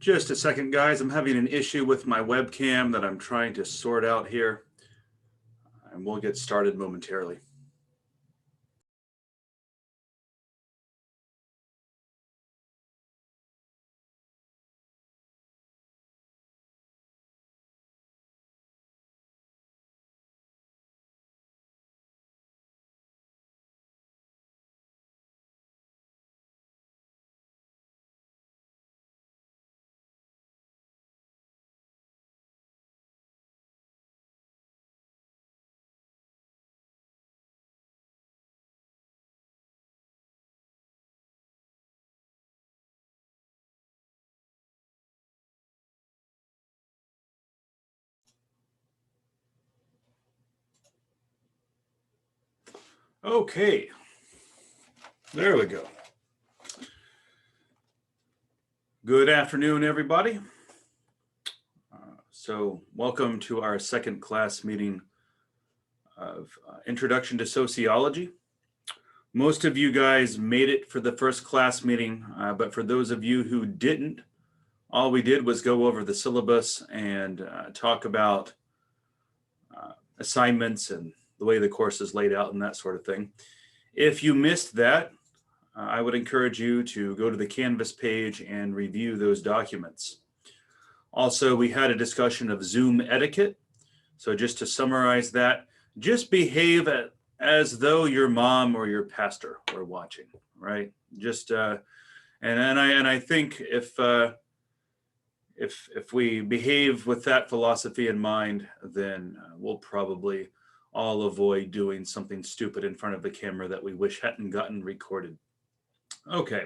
Just a second, guys. I'm having an issue with my webcam that I'm trying to sort out here, and we'll get started momentarily. Okay, there we go. Good afternoon, everybody. So welcome to our second class meeting of Introduction to Sociology. Most of you guys made it for the first class meeting, but for those of you who didn't, all we did was go over the syllabus and talk about assignments and the way the course is laid out and that sort of thing. If you missed that, I would encourage you to go to the Canvas page and review those documents. Also, we had a discussion of Zoom etiquette. So just to summarize that, just behave as though your mom or your pastor were watching, right? Just and I think if we behave with that philosophy in mind, then we'll probably all avoid doing something stupid in front of the camera that we wish hadn't gotten recorded. Okay,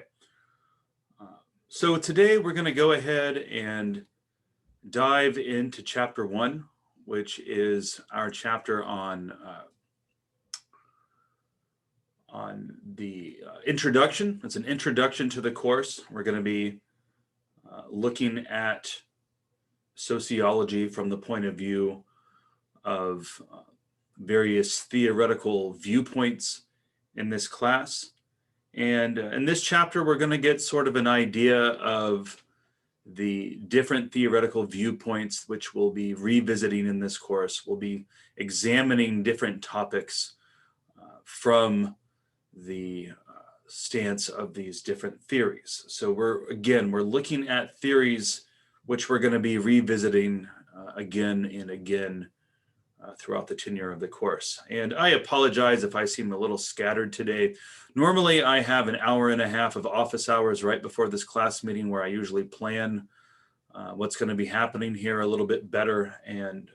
so today we're going to go ahead and dive into chapter 1, which is our chapter on the introduction. It's an introduction to the course. We're going to be looking at sociology from the point of view of various theoretical viewpoints in this class. And in this chapter, we're going to get sort of an idea of the different theoretical viewpoints which we'll be revisiting in this course. We'll be examining different topics from the stance of these different theories. So we're looking at theories which we're going to be revisiting again and again throughout the tenure of the course. And I apologize if I seem a little scattered today. Normally I have an hour and a half of office hours right before this class meeting where I usually plan what's going to be happening here a little bit better and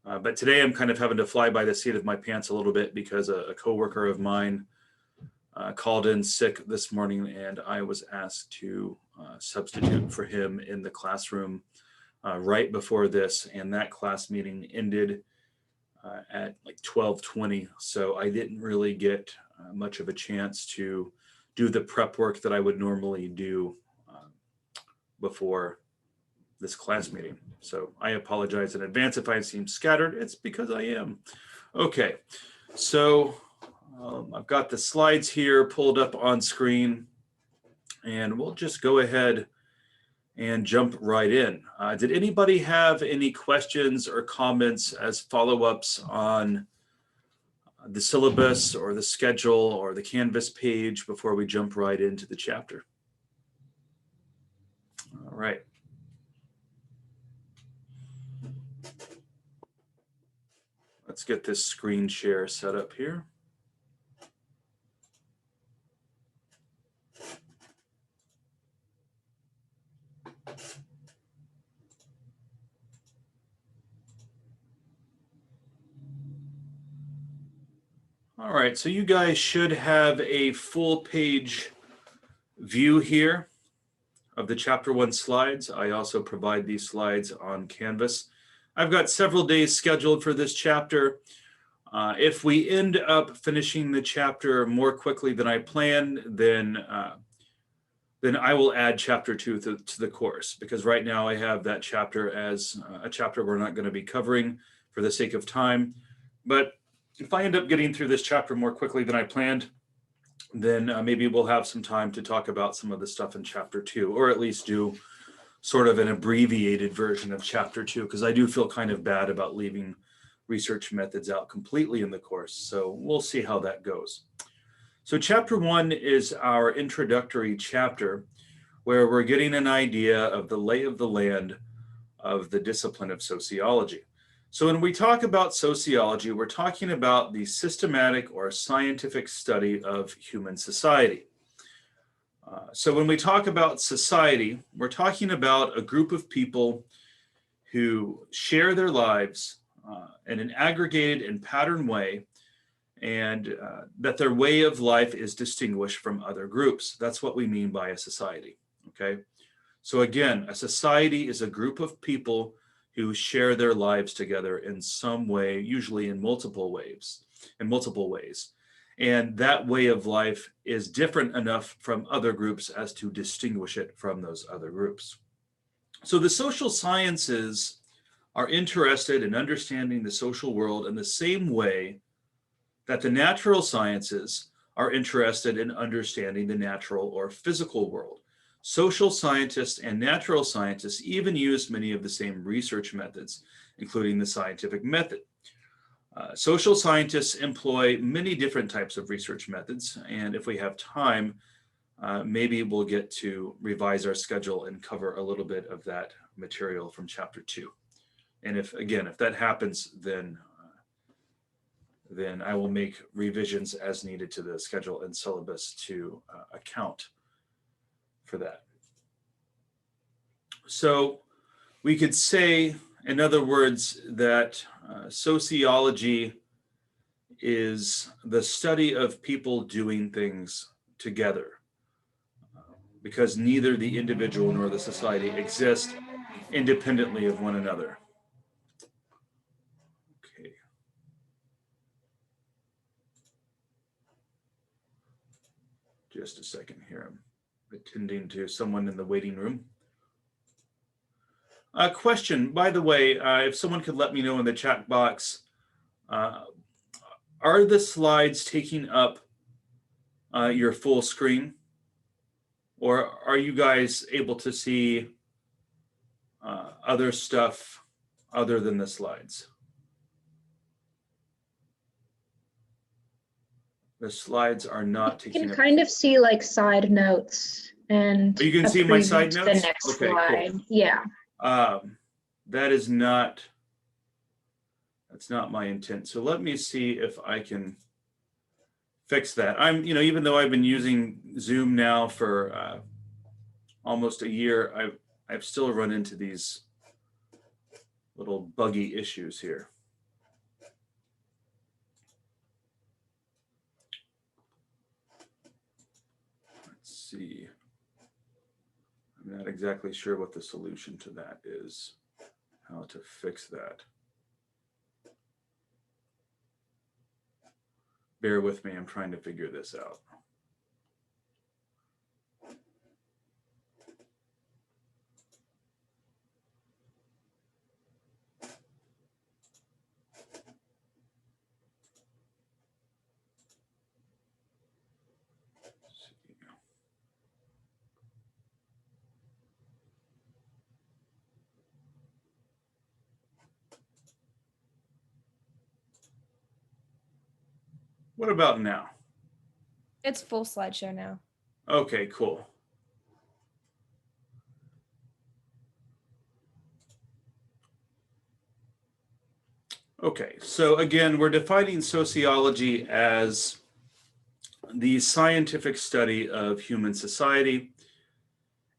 but today I'm kind of having to fly by the seat of my pants a little bit because a coworker of mine called in sick this morning and I was asked to substitute for him in the classroom right before this, and that class meeting ended at like 12:20, so I didn't really get much of a chance to do the prep work that I would normally do before this class meeting. So I apologize in advance if I seem scattered. It's because I am. Okay, so I've got the slides here pulled up on screen, and we'll just go ahead and jump right in. Did anybody have any questions or comments as follow-ups on the syllabus or the schedule or the Canvas page before we jump right into the chapter? All right. Let's get this screen share set up here. All right, so you guys should have a full page view here of the chapter 1 slides. I also provide these slides on Canvas. I've got several days scheduled for this chapter. If we end up finishing the chapter more quickly than I planned, then I will add chapter 2 to the course, because right now I have that chapter as a chapter we're not going to be covering for the sake of time. But if I end up getting through this chapter more quickly than I planned, then maybe we'll have some time to talk about some of the stuff in chapter 2, or at least do sort of an abbreviated version of chapter 2, because I do feel kind of bad about leaving research methods out completely in the course. So we'll see how that goes. So chapter 1 is our introductory chapter, where we're getting an idea of the lay of the land of the discipline of sociology. So when we talk about sociology, we're talking about the systematic or scientific study of human society. So when we talk about society, we're talking about a group of people who share their lives in an aggregated and patterned way, and that their way of life is distinguished from other groups. That's what we mean by a society, okay? So again, a society is a group of people who share their lives together in some way, usually in multiple ways. And that way of life is different enough from other groups as to distinguish it from those other groups. So the social sciences are interested in understanding the social world in the same way that the natural sciences are interested in understanding the natural or physical world. Social scientists and natural scientists even use many of the same research methods, including the scientific method. Social scientists employ many different types of research methods, and if we have time, maybe we'll get to revise our schedule and cover a little bit of that material from chapter 2. And if that happens, then I will make revisions as needed to the schedule and syllabus to account for that. So we could say, in other words, that sociology is the study of people doing things together, because neither the individual nor the society exist independently of one another. Okay. Just a second here. I'm attending to someone in the waiting room. A question, by the way, if someone could let me know in the chat box, are the slides taking up your full screen? Or are you guys able to see other stuff other than the slides? The slides are not taking up. You can kind of see like side notes and you can see my side notes? The next okay, slide. Cool. Yeah. That's not my intent. So let me see if I can fix that. Even though I've been using Zoom now for almost a year, I've still run into these little buggy issues here. Let's see. I'm not exactly sure what the solution to that is, how to fix that. Bear with me, I'm trying to figure this out. What about now? It's full slideshow now. Okay, cool. Okay, so again, we're defining sociology as the scientific study of human society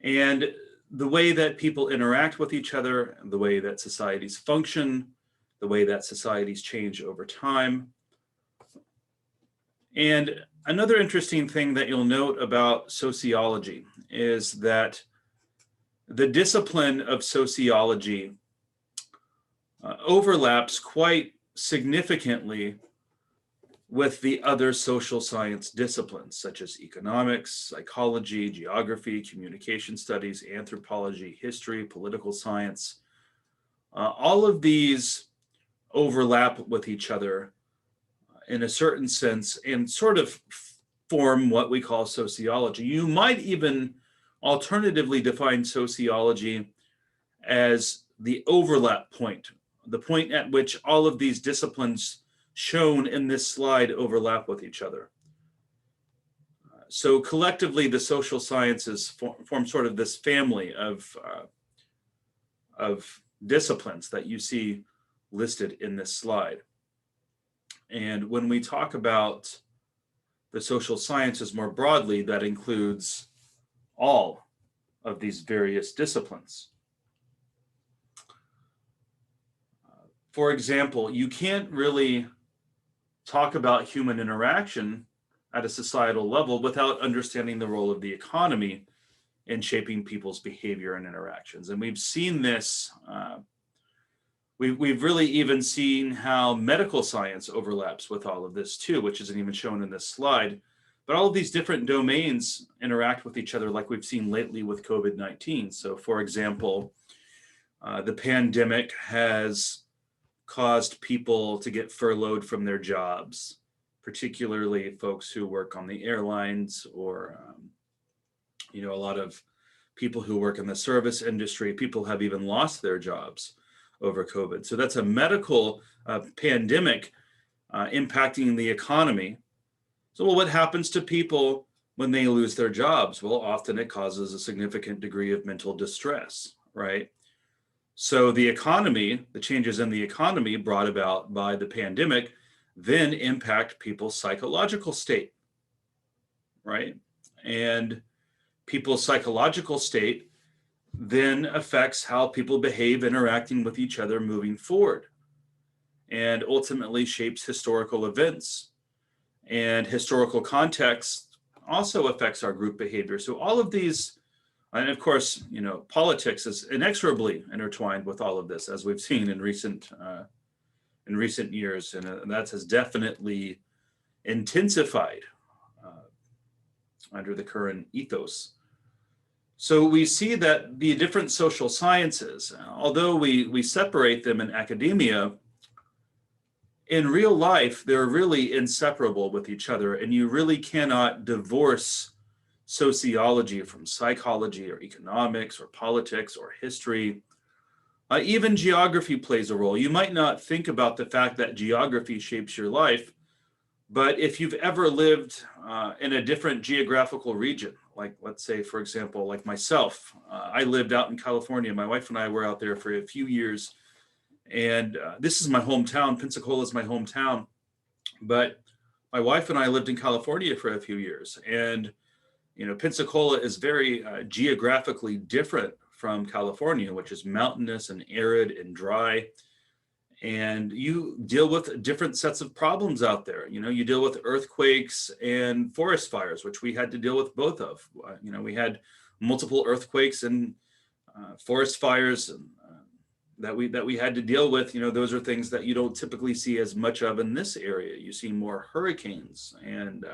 and the way that people interact with each other, the way that societies function, the way that societies change over time. And another interesting thing that you'll note about sociology is that the discipline of sociology overlaps quite significantly with the other social science disciplines, such as economics, psychology, geography, communication studies, anthropology, history, political science. All of these overlap with each other in a certain sense and sort of form what we call sociology. You might even alternatively define sociology as the overlap point, the point at which all of these disciplines shown in this slide overlap with each other. So collectively, the social sciences form sort of this family of disciplines that you see listed in this slide. And when we talk about the social sciences more broadly, that includes all of these various disciplines. For example, you can't really talk about human interaction at a societal level without understanding the role of the economy in shaping people's behavior and interactions. And we've seen this, we've really even seen how medical science overlaps with all of this too, which isn't even shown in this slide. But all of these different domains interact with each other like we've seen lately with COVID-19. So for example, the pandemic has caused people to get furloughed from their jobs, particularly folks who work on the airlines or, a lot of people who work in the service industry. People have even lost their jobs over COVID. So that's a medical pandemic impacting the economy. So what happens to people when they lose their jobs? Well, often it causes a significant degree of mental distress, right? So the economy, the changes in the economy brought about by the pandemic, then impact people's psychological state, right? And people's psychological state then affects how people behave interacting with each other moving forward, and ultimately shapes historical events. And historical context also affects our group behavior. So all of these, and of course, politics is inexorably intertwined with all of this, as we've seen in recent years, and that has definitely intensified under the current ethos. So we see that the different social sciences, although we separate them in academia, in real life, they're really inseparable with each other, and you really cannot divorce sociology from psychology or economics or politics or history. Even geography plays a role. You might not think about the fact that geography shapes your life, but if you've ever lived in a different geographical region, like let's say, for example, like myself, I lived out in California. My wife and I were out there for a few years, and this is my hometown. Pensacola is my hometown, but my wife and I lived in California for a few years, and Pensacola is very geographically different from California, which is mountainous and arid and dry. And you deal with different sets of problems out there. You deal with earthquakes and forest fires, which we had to deal with both of. We had multiple earthquakes and forest fires that we had to deal with. Those are things that you don't typically see as much of in this area. You see more hurricanes and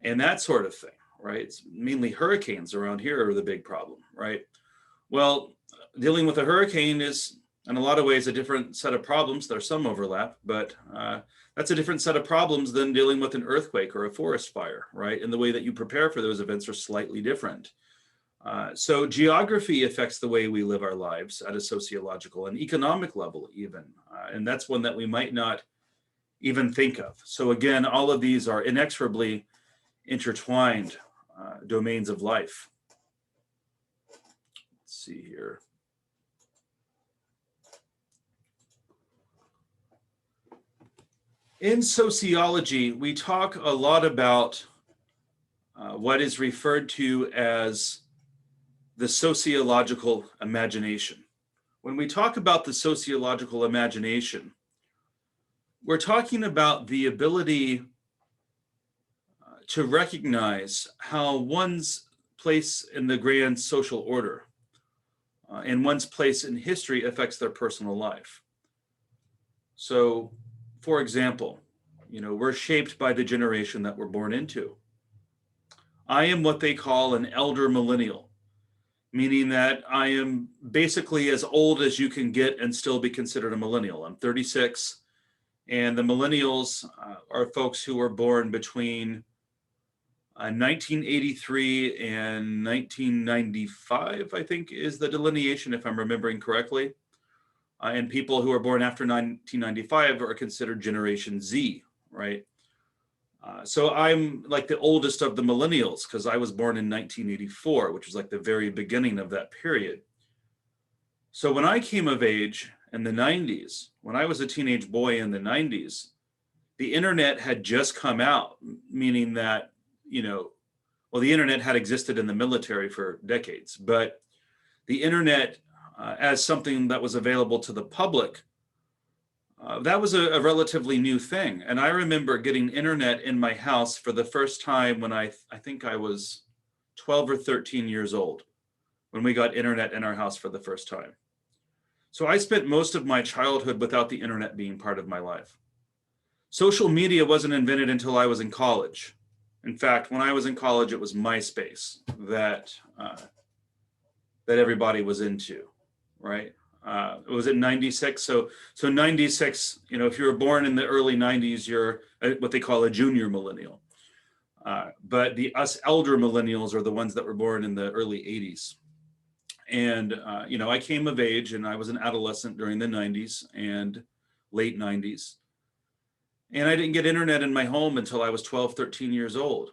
that sort of thing, right? It's mainly hurricanes around here are the big problem, right? Well, dealing with a hurricane is, in a lot of ways, a different set of problems. There's some overlap, but that's a different set of problems than dealing with an earthquake or a forest fire, right? And the way that you prepare for those events are slightly different. So geography affects the way we live our lives at a sociological and economic level even. And that's one that we might not even think of. So again, all of these are inexorably intertwined domains of life. Let's see here. In sociology, we talk a lot about what is referred to as the sociological imagination. When we talk about the sociological imagination, we're talking about the ability to recognize how one's place in the grand social order and one's place in history affects their personal life. So, for example, we're shaped by the generation that we're born into. I am what they call an elder millennial, meaning that I am basically as old as you can get and still be considered a millennial. I'm 36, And the millennials are folks who were born between 1983 and 1995, I think is the delineation, if I'm remembering correctly. And people who are born after 1995 are considered Generation Z, right? So I'm like the oldest of the millennials because I was born in 1984, which was like the very beginning of that period. So when I came of age in the 90s, when I was a teenage boy in the 90s, the internet had just come out, meaning that, well, the internet had existed in the military for decades, but the internet as something that was available to the public, that was a relatively new thing. And I remember getting internet in my house for the first time when I think I was 12 or 13 years old, when we got internet in our house for the first time. So I spent most of my childhood without the internet being part of my life. Social media wasn't invented until I was in college. In fact, when I was in college, it was MySpace that everybody was into, right? It was in 96. So 96, if you were born in the early 90s, you're what they call a junior millennial. But us elder millennials are the ones that were born in the early 80s. And, I came of age and I was an adolescent during the 90s and late 90s. And I didn't get internet in my home until I was 12, 13 years old.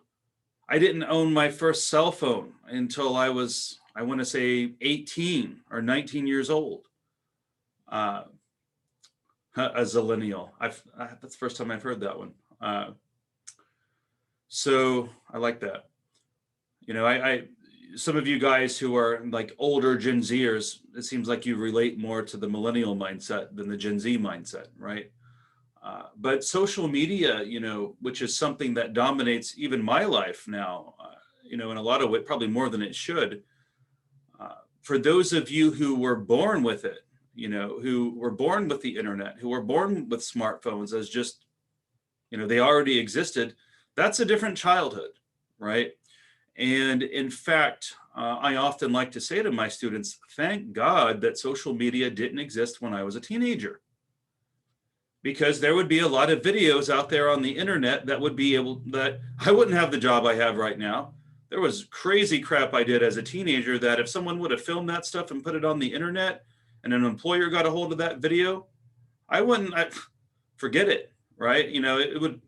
I didn't own my first cell phone until I was, I want to say 18 or 19 years old. A zillennial. That's the first time I've heard that one. So I like that. Some of you guys who are like older Gen Zers, it seems like you relate more to the millennial mindset than the Gen Z mindset, right? But social media, which is something that dominates even my life now, in a lot of ways, probably more than it should. For those of you who were born with it, who were born with the internet, who were born with smartphones as just, they already existed, that's a different childhood, right? And in fact, I often like to say to my students, thank God that social media didn't exist when I was a teenager. Because there would be a lot of videos out there on the internet that I wouldn't have the job I have right now. There was crazy crap I did as a teenager that if someone would have filmed that stuff and put it on the internet and an employer got a hold of that video, forget it, right? It would,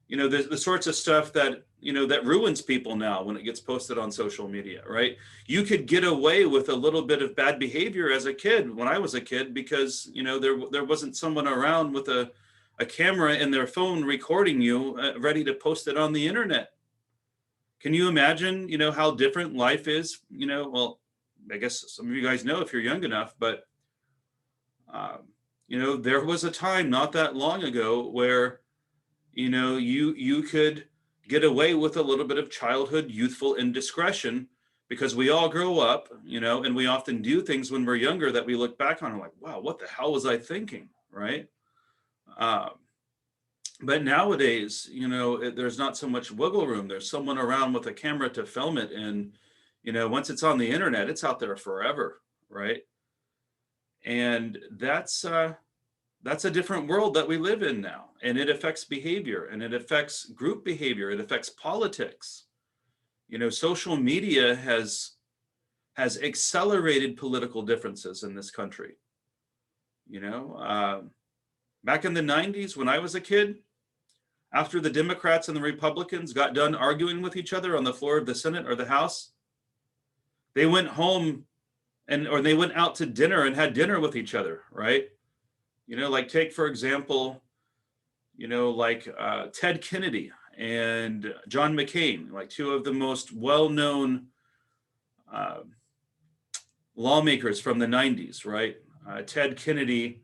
the sorts of stuff that, that ruins people now when it gets posted on social media, right? You could get away with a little bit of bad behavior as a kid when I was a kid because, there wasn't someone around with a camera in their phone recording you ready to post it on the internet. Can you imagine, how different life is? Well, I guess some of you guys know if you're young enough, but, there was a time not that long ago where, you could get away with a little bit of childhood youthful indiscretion because we all grow up, and we often do things when we're younger that we look back on and like, wow, what the hell was I thinking, right? But nowadays, there's not so much wiggle room. There's someone around with a camera to film it. And, once it's on the internet, it's out there forever, right? And that's a different world that we live in now. And it affects behavior and it affects group behavior. It affects politics. Social media has accelerated political differences in this country. Back in the 90s, when I was a kid, after the Democrats and the Republicans got done arguing with each other on the floor of the Senate or the House, they went home or they went out to dinner and had dinner with each other, right? Like take, for example, Ted Kennedy and John McCain, like two of the most well-known lawmakers from the 90s, right? Ted Kennedy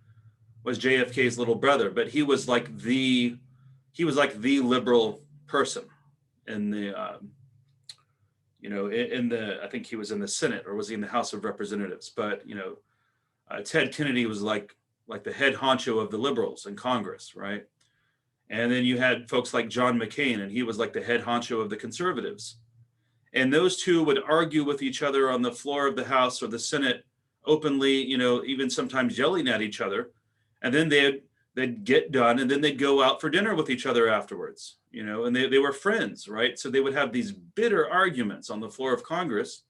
was JFK's little brother, but he was like the liberal person in the, I think he was in the Senate or was he in the House of Representatives? But, Ted Kennedy was like the head honcho of the liberals in Congress, right? And then you had folks like John McCain, and he was like the head honcho of the conservatives. And those two would argue with each other on the floor of the House or the Senate openly, even sometimes yelling at each other. And then they'd get done, and then they'd go out for dinner with each other afterwards, and they were friends, right? So they would have these bitter arguments on the floor of Congress,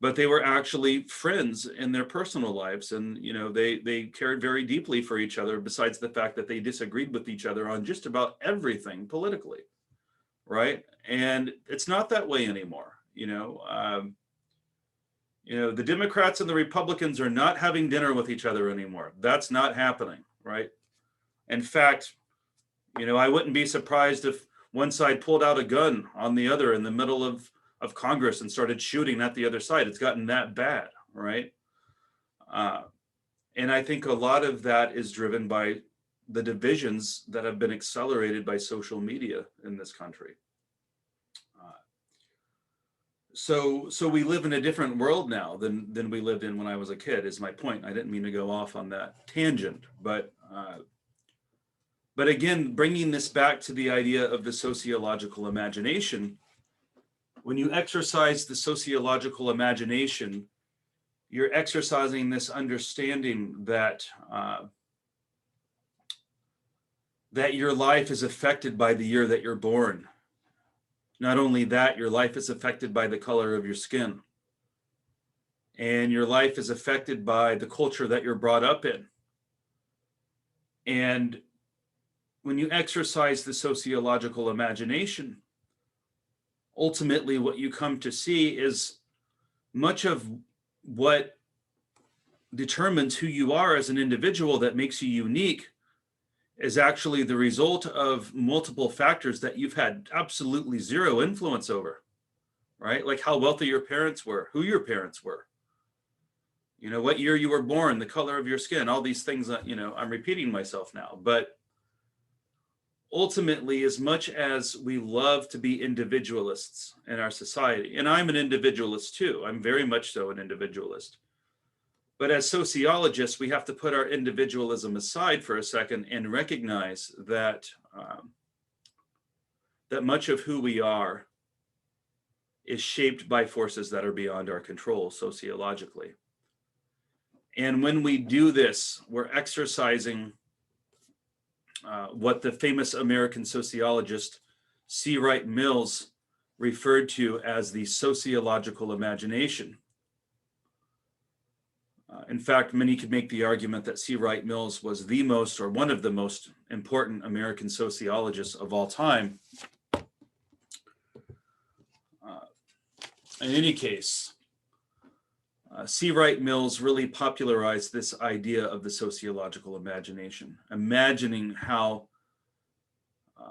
but they were actually friends in their personal lives. And, they cared very deeply for each other, besides the fact that they disagreed with each other on just about everything politically, right? And it's not that way anymore. The Democrats and the Republicans are not having dinner with each other anymore. That's not happening, right? In fact, I wouldn't be surprised if one side pulled out a gun on the other in the middle of Congress and started shooting at the other side. It's gotten that bad, right? And I think a lot of that is driven by the divisions that have been accelerated by social media in this country. So we live in a different world now than we lived in when I was a kid, is my point. I didn't mean to go off on that tangent, but again, bringing this back to the idea of the sociological imagination, when you exercise the sociological imagination, you're exercising this understanding that that your life is affected by the year that you're born. Not only that, your life is affected by the color of your skin. And your life is affected by the culture that you're brought up in. And when you exercise the sociological imagination, ultimately what you come to see is much of what determines who you are as an individual, that makes you unique, is actually the result of multiple factors that you've had absolutely zero influence over, right? Like how wealthy your parents were, who your parents were, what year you were born, the color of your skin, all these things that, I'm repeating myself now. But ultimately, as much as we love to be individualists in our society, and I'm an individualist too, I'm very much so an individualist. But as sociologists, we have to put our individualism aside for a second and recognize that that much of who we are is shaped by forces that are beyond our control sociologically. And when we do this, we're exercising what the famous American sociologist C. Wright Mills referred to as the sociological imagination. In fact, many could make the argument that C. Wright Mills was the most, or one of the most important American sociologists of all time. In any case, C. Wright Mills really popularized this idea of the sociological imagination, imagining how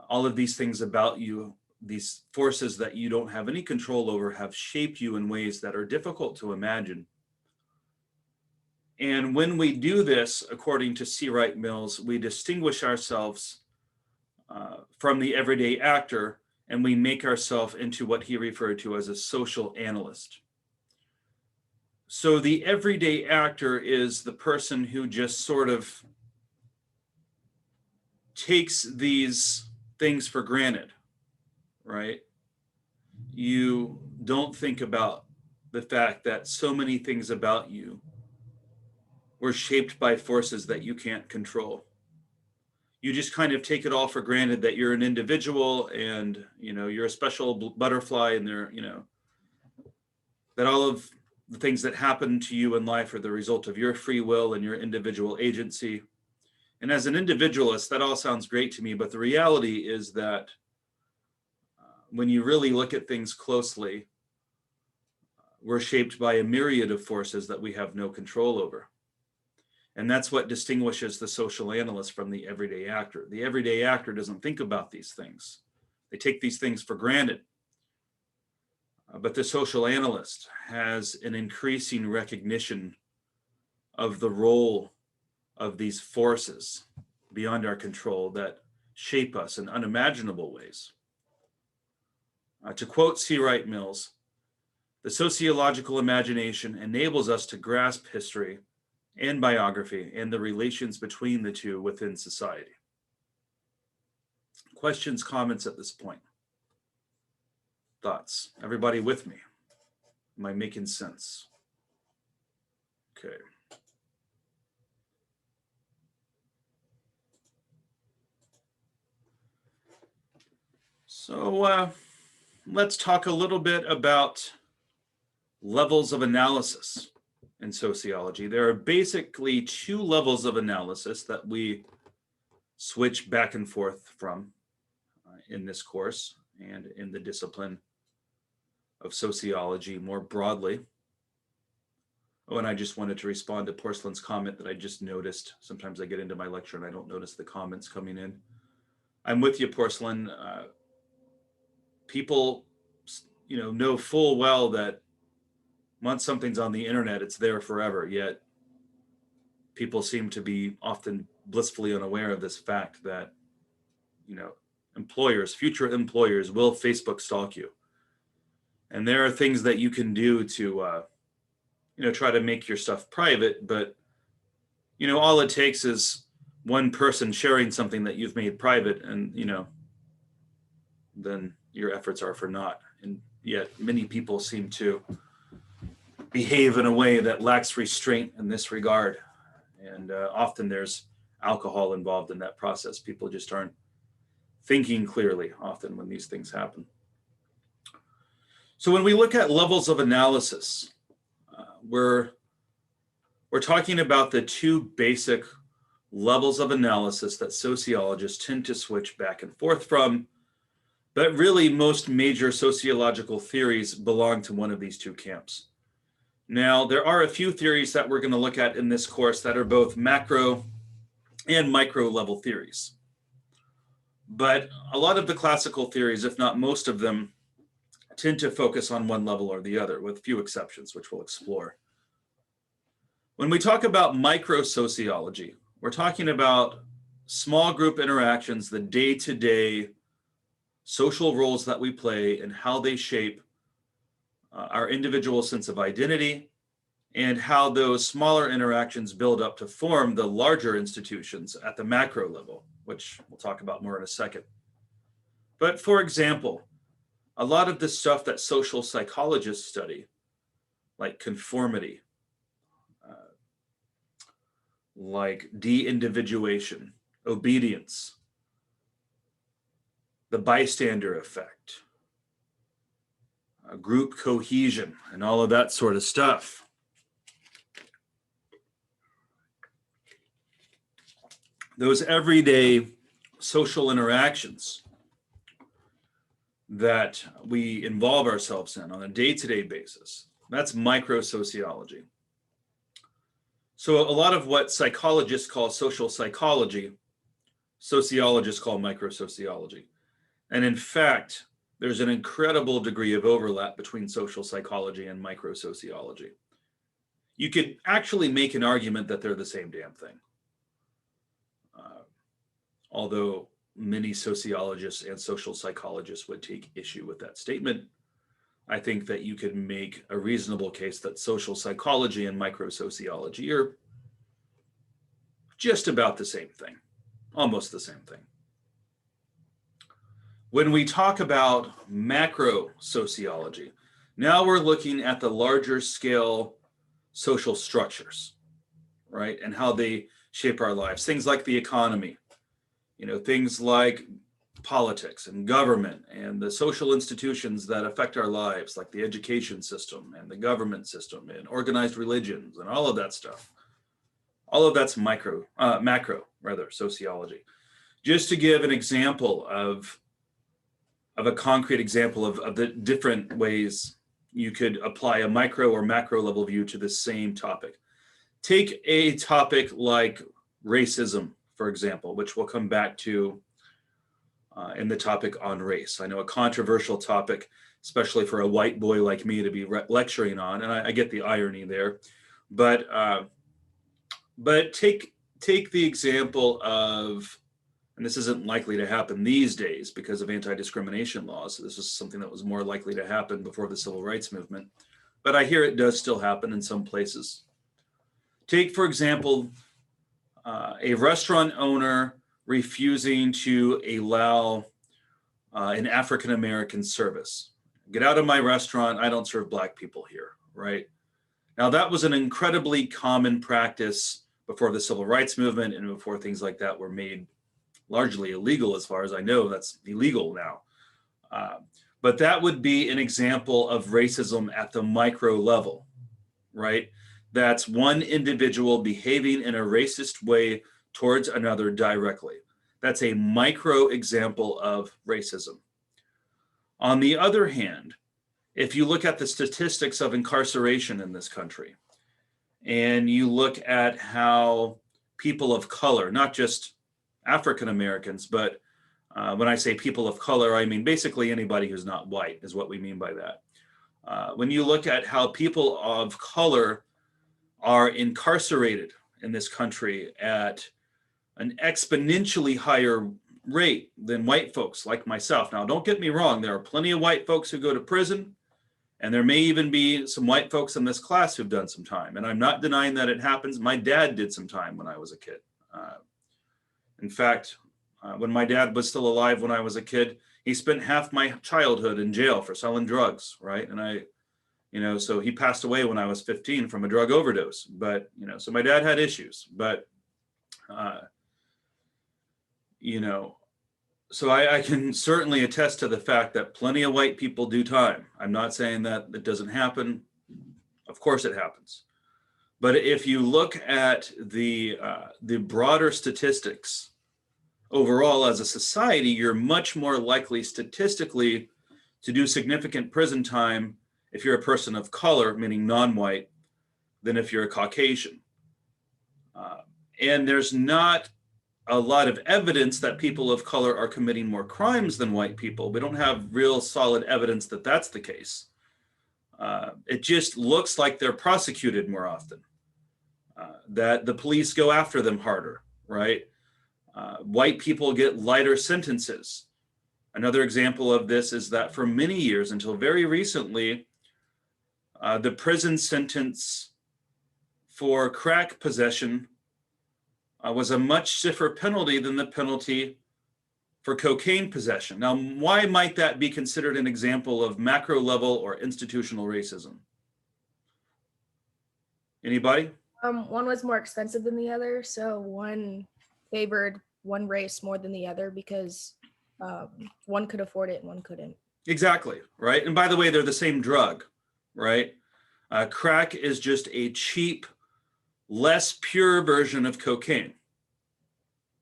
all of these things about you, these forces that you don't have any control over, have shaped you in ways that are difficult to imagine. And when we do this, according to C. Wright Mills, we distinguish ourselves from the everyday actor, and we make ourselves into what he referred to as a social analyst. So the everyday actor is the person who just sort of takes these things for granted, right? You don't think about the fact that so many things about you were shaped by forces that you can't control. You just kind of take it all for granted that you're an individual and, you're a special butterfly, and that all of the things that happen to you in life are the result of your free will and your individual agency. And as an individualist, that all sounds great to me, but the reality is that when you really look at things closely, we're shaped by a myriad of forces that we have no control over. And that's what distinguishes the social analyst from the everyday actor. The everyday actor doesn't think about these things. They take these things for granted. But the social analyst has an increasing recognition of the role of these forces beyond our control that shape us in unimaginable ways. To quote C. Wright Mills, the sociological imagination enables us to grasp history and biography and the relations between the two within society. Questions, comments at this point? Thoughts? Everybody with me? Am I making sense? Okay. So let's talk a little bit about levels of analysis in sociology. There are basically two levels of analysis that we switch back and forth from in this course and in the discipline of sociology more broadly. Oh, and I just wanted to respond to Porcelain's comment that I just noticed. Sometimes I get into my lecture and I don't notice the comments coming in. I'm with you, Porcelain. People, know full well that once something's on the internet, it's there forever. Yet people seem to be often blissfully unaware of this fact that, future employers will Facebook stalk you. And there are things that you can do to, try to make your stuff private. But, all it takes is one person sharing something that you've made private and, then your efforts are for naught. And yet many people seem to behave in a way that lacks restraint in this regard. And often there's alcohol involved in that process. People just aren't thinking clearly often when these things happen. So when we look at levels of analysis, we're talking about the two basic levels of analysis that sociologists tend to switch back and forth from. But really, most major sociological theories belong to one of these two camps. Now, there are a few theories that we're going to look at in this course that are both macro and micro level theories. But a lot of the classical theories, if not most of them, tend to focus on one level or the other, with few exceptions, which we'll explore. When we talk about micro-sociology, we're talking about small group interactions, the day-to-day social roles that we play and how they shape our individual sense of identity, and how those smaller interactions build up to form the larger institutions at the macro level, which we'll talk about more in a second. But for example, a lot of the stuff that social psychologists study, like conformity, like de-individuation, obedience, the bystander effect, group cohesion, and all of that sort of stuff. Those everyday social interactions that we involve ourselves in on a day-to-day basis, that's micro-sociology. So a lot of what psychologists call social psychology, sociologists call micro-sociology. And in fact, there's an incredible degree of overlap between social psychology and micro-sociology. You could actually make an argument that they're the same damn thing. Although many sociologists and social psychologists would take issue with that statement, I think that you could make a reasonable case that social psychology and micro-sociology are just about the same thing, almost the same thing. When we talk about macro-sociology, now we're looking at the larger scale social structures, right? And how they shape our lives. Things like the economy, things like politics and government and the social institutions that affect our lives, like the education system and the government system and organized religions and all of that stuff. All of that's macro sociology. Just to give an example of a concrete example of the different ways you could apply a micro or macro level view to the same topic. Take a topic like racism, for example, which we'll come back to in the topic on race. I know a controversial topic, especially for a white boy like me to be lecturing on, and I get the irony there. But take the example of, and this isn't likely to happen these days because of anti-discrimination laws. So this is something that was more likely to happen before the civil rights movement, but I hear it does still happen in some places. Take, for example, a restaurant owner refusing to allow an African-American service. Get out of my restaurant, I don't serve Black people here, right? Now that was an incredibly common practice before the civil rights movement and before things like that were made largely illegal. As far as I know, that's illegal now. But that would be an example of racism at the micro level, right? That's one individual behaving in a racist way towards another directly. That's a micro example of racism. On the other hand, if you look at the statistics of incarceration in this country, and you look at how people of color, not just African Americans, but when I say people of color, I mean basically anybody who's not white is what we mean by that. When you look at how people of color are incarcerated in this country at an exponentially higher rate than white folks like myself. Now, don't get me wrong, there are plenty of white folks who go to prison, and there may even be some white folks in this class who've done some time. And I'm not denying that it happens. My dad did some time when I was a kid. In fact, when my dad was still alive when I was a kid, he spent half my childhood in jail for selling drugs, right? And so he passed away when I was 15 from a drug overdose. But, so my dad had issues, but, so I can certainly attest to the fact that plenty of white people do time. I'm not saying that it doesn't happen. Of course it happens. But if you look at the broader statistics overall as a society, you're much more likely statistically to do significant prison time if you're a person of color, meaning non-white, than if you're a Caucasian. And there's not a lot of evidence that people of color are committing more crimes than white people. We don't have real solid evidence that that's the case. It just looks like they're prosecuted more often, that the police go after them harder, right? White people get lighter sentences. Another example of this is that for many years, until very recently, the prison sentence for crack possession was a much stiffer penalty than the penalty for cocaine possession. Now, why might that be considered an example of macro level or institutional racism? Anybody? One was more expensive than the other, so one favored one race more than the other because one could afford it and one couldn't. Exactly, right? And by the way, they're the same drug, right? Crack is just a cheap, less pure version of cocaine,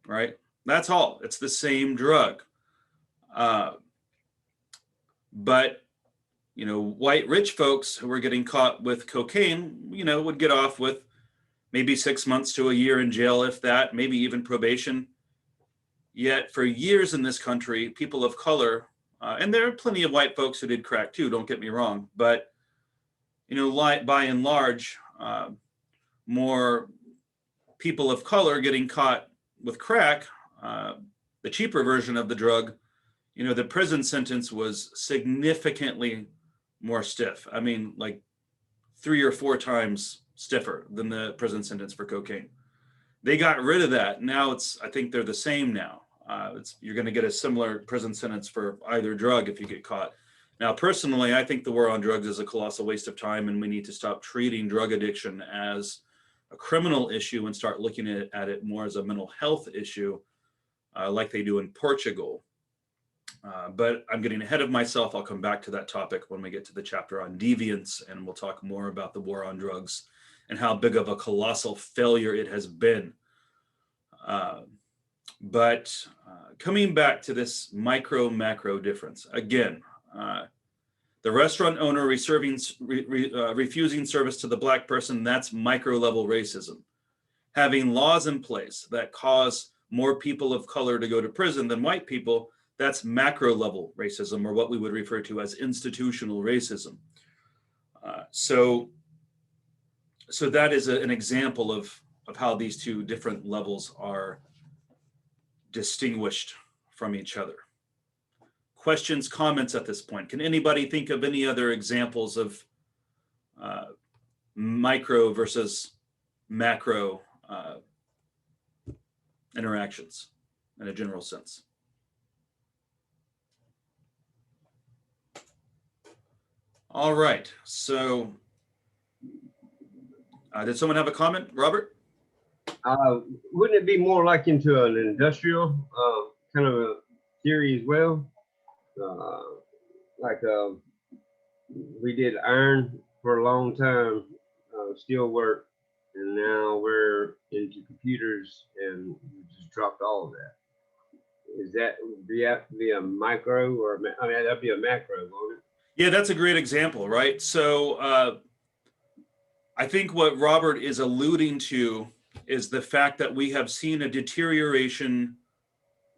right? That's all. It's the same drug. But, white rich folks who were getting caught with cocaine, would get off with maybe 6 months to a year in jail, if that, maybe even probation. Yet for years in this country, people of color, and there are plenty of white folks who did crack too, don't get me wrong, but by and large, more people of color getting caught with crack, the cheaper version of the drug, the prison sentence was significantly more stiff. I mean, like 3 or 4 times stiffer than the prison sentence for cocaine. They got rid of that. Now I think they're the same now. You're going to get a similar prison sentence for either drug if you get caught. Now, personally, I think the war on drugs is a colossal waste of time, and we need to stop treating drug addiction as a criminal issue and start looking at it more as a mental health issue, like they do in Portugal. But I'm getting ahead of myself. I'll come back to that topic when we get to the chapter on deviance, and we'll talk more about the war on drugs and how big of a colossal failure it has been. But coming back to this macro difference, again, the restaurant owner refusing service to the Black person, that's micro level racism. Having laws in place that cause more people of color to go to prison than white people, that's macro level racism, or what we would refer to as institutional racism. So that is an example of how these two different levels are distinguished from each other. Questions, comments at this point? Can anybody think of any other examples of micro versus macro interactions in a general sense? All right, so did someone have a comment? Robert? Wouldn't it be more like into an industrial kind of a theory as well? like we did iron for a long time, steel work, and now we're into computers and we just dropped all of that. Is that be a micro or I mean that'd be a macro, won't it? Yeah, that's a great example, right? So I think what Robert is alluding to is the fact that we have seen a deterioration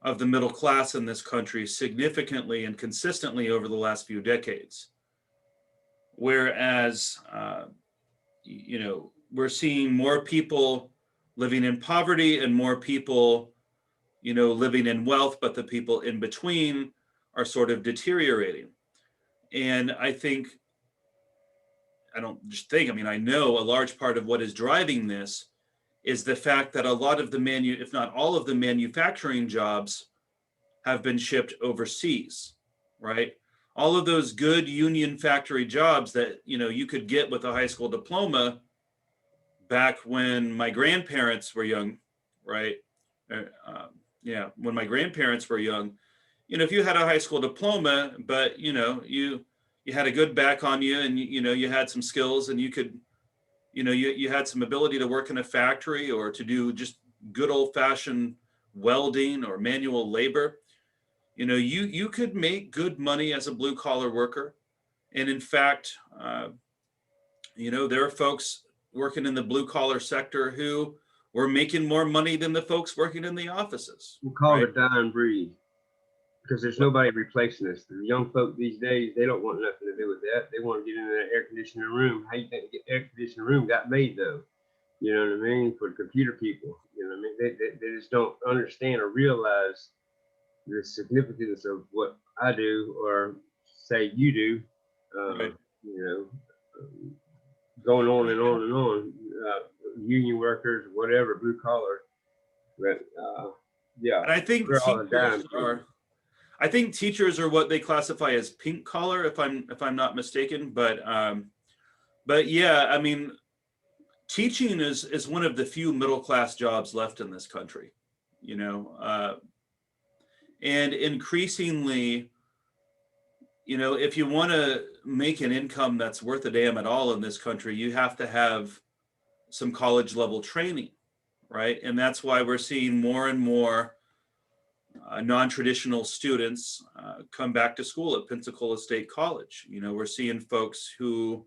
of the middle class in this country significantly and consistently over the last few decades. Whereas, we're seeing more people living in poverty and more people, living in wealth, but the people in between are sort of deteriorating. And I don't just think, I mean, I know a large part of what is driving this is the fact that a lot of the if not all of the manufacturing jobs have been shipped overseas, right? All of those good union factory jobs that, you could get with a high school diploma back when my grandparents were young, right? When my grandparents were young, if you had a high school diploma, but, you had a good back on you and, you had some skills and you could, you had some ability to work in a factory or to do just good old fashioned welding or manual labor, you could make good money as a blue collar worker. And in fact, there are folks working in the blue collar sector who were making more money than the folks working in the offices. We call right? it a dying breed because there's nobody replacing us. The young folk these days, they don't want nothing to do with that. They want to get in that air conditioning room. How you think the air conditioning room got made though? You know what I mean? For the computer people, you know what I mean? They just don't understand or realize the significance of what I do or say you do. Right. You know, going on and on and on. Union workers, whatever, blue collar. But yeah, And I think we're all the dime. I think teachers are what they classify as pink collar, if I'm not mistaken. But yeah, I mean, teaching is one of the few middle class jobs left in this country, and increasingly, if you want to make an income that's worth a damn at all in this country, you have to have some college level training, right? And that's why we're seeing more and more non-traditional students come back to school at Pensacola State College. We're seeing folks who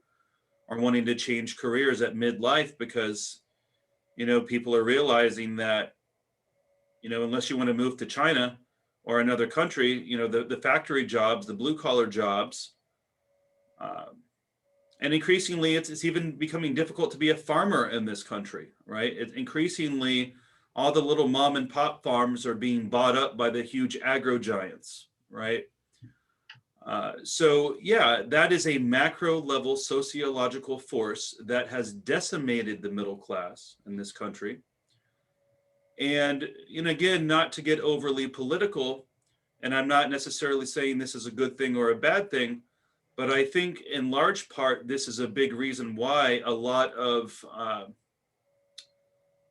are wanting to change careers at midlife because, people are realizing that, unless you want to move to China or another country, the factory jobs, the blue collar jobs, and increasingly it's even becoming difficult to be a farmer in this country, right? Increasingly, all the little mom and pop farms are being bought up by the huge agro giants, right? So yeah, that is a macro level sociological force that has decimated the middle class in this country. And again, not to get overly political, and I'm not necessarily saying this is a good thing or a bad thing, but I think in large part, this is a big reason why a lot of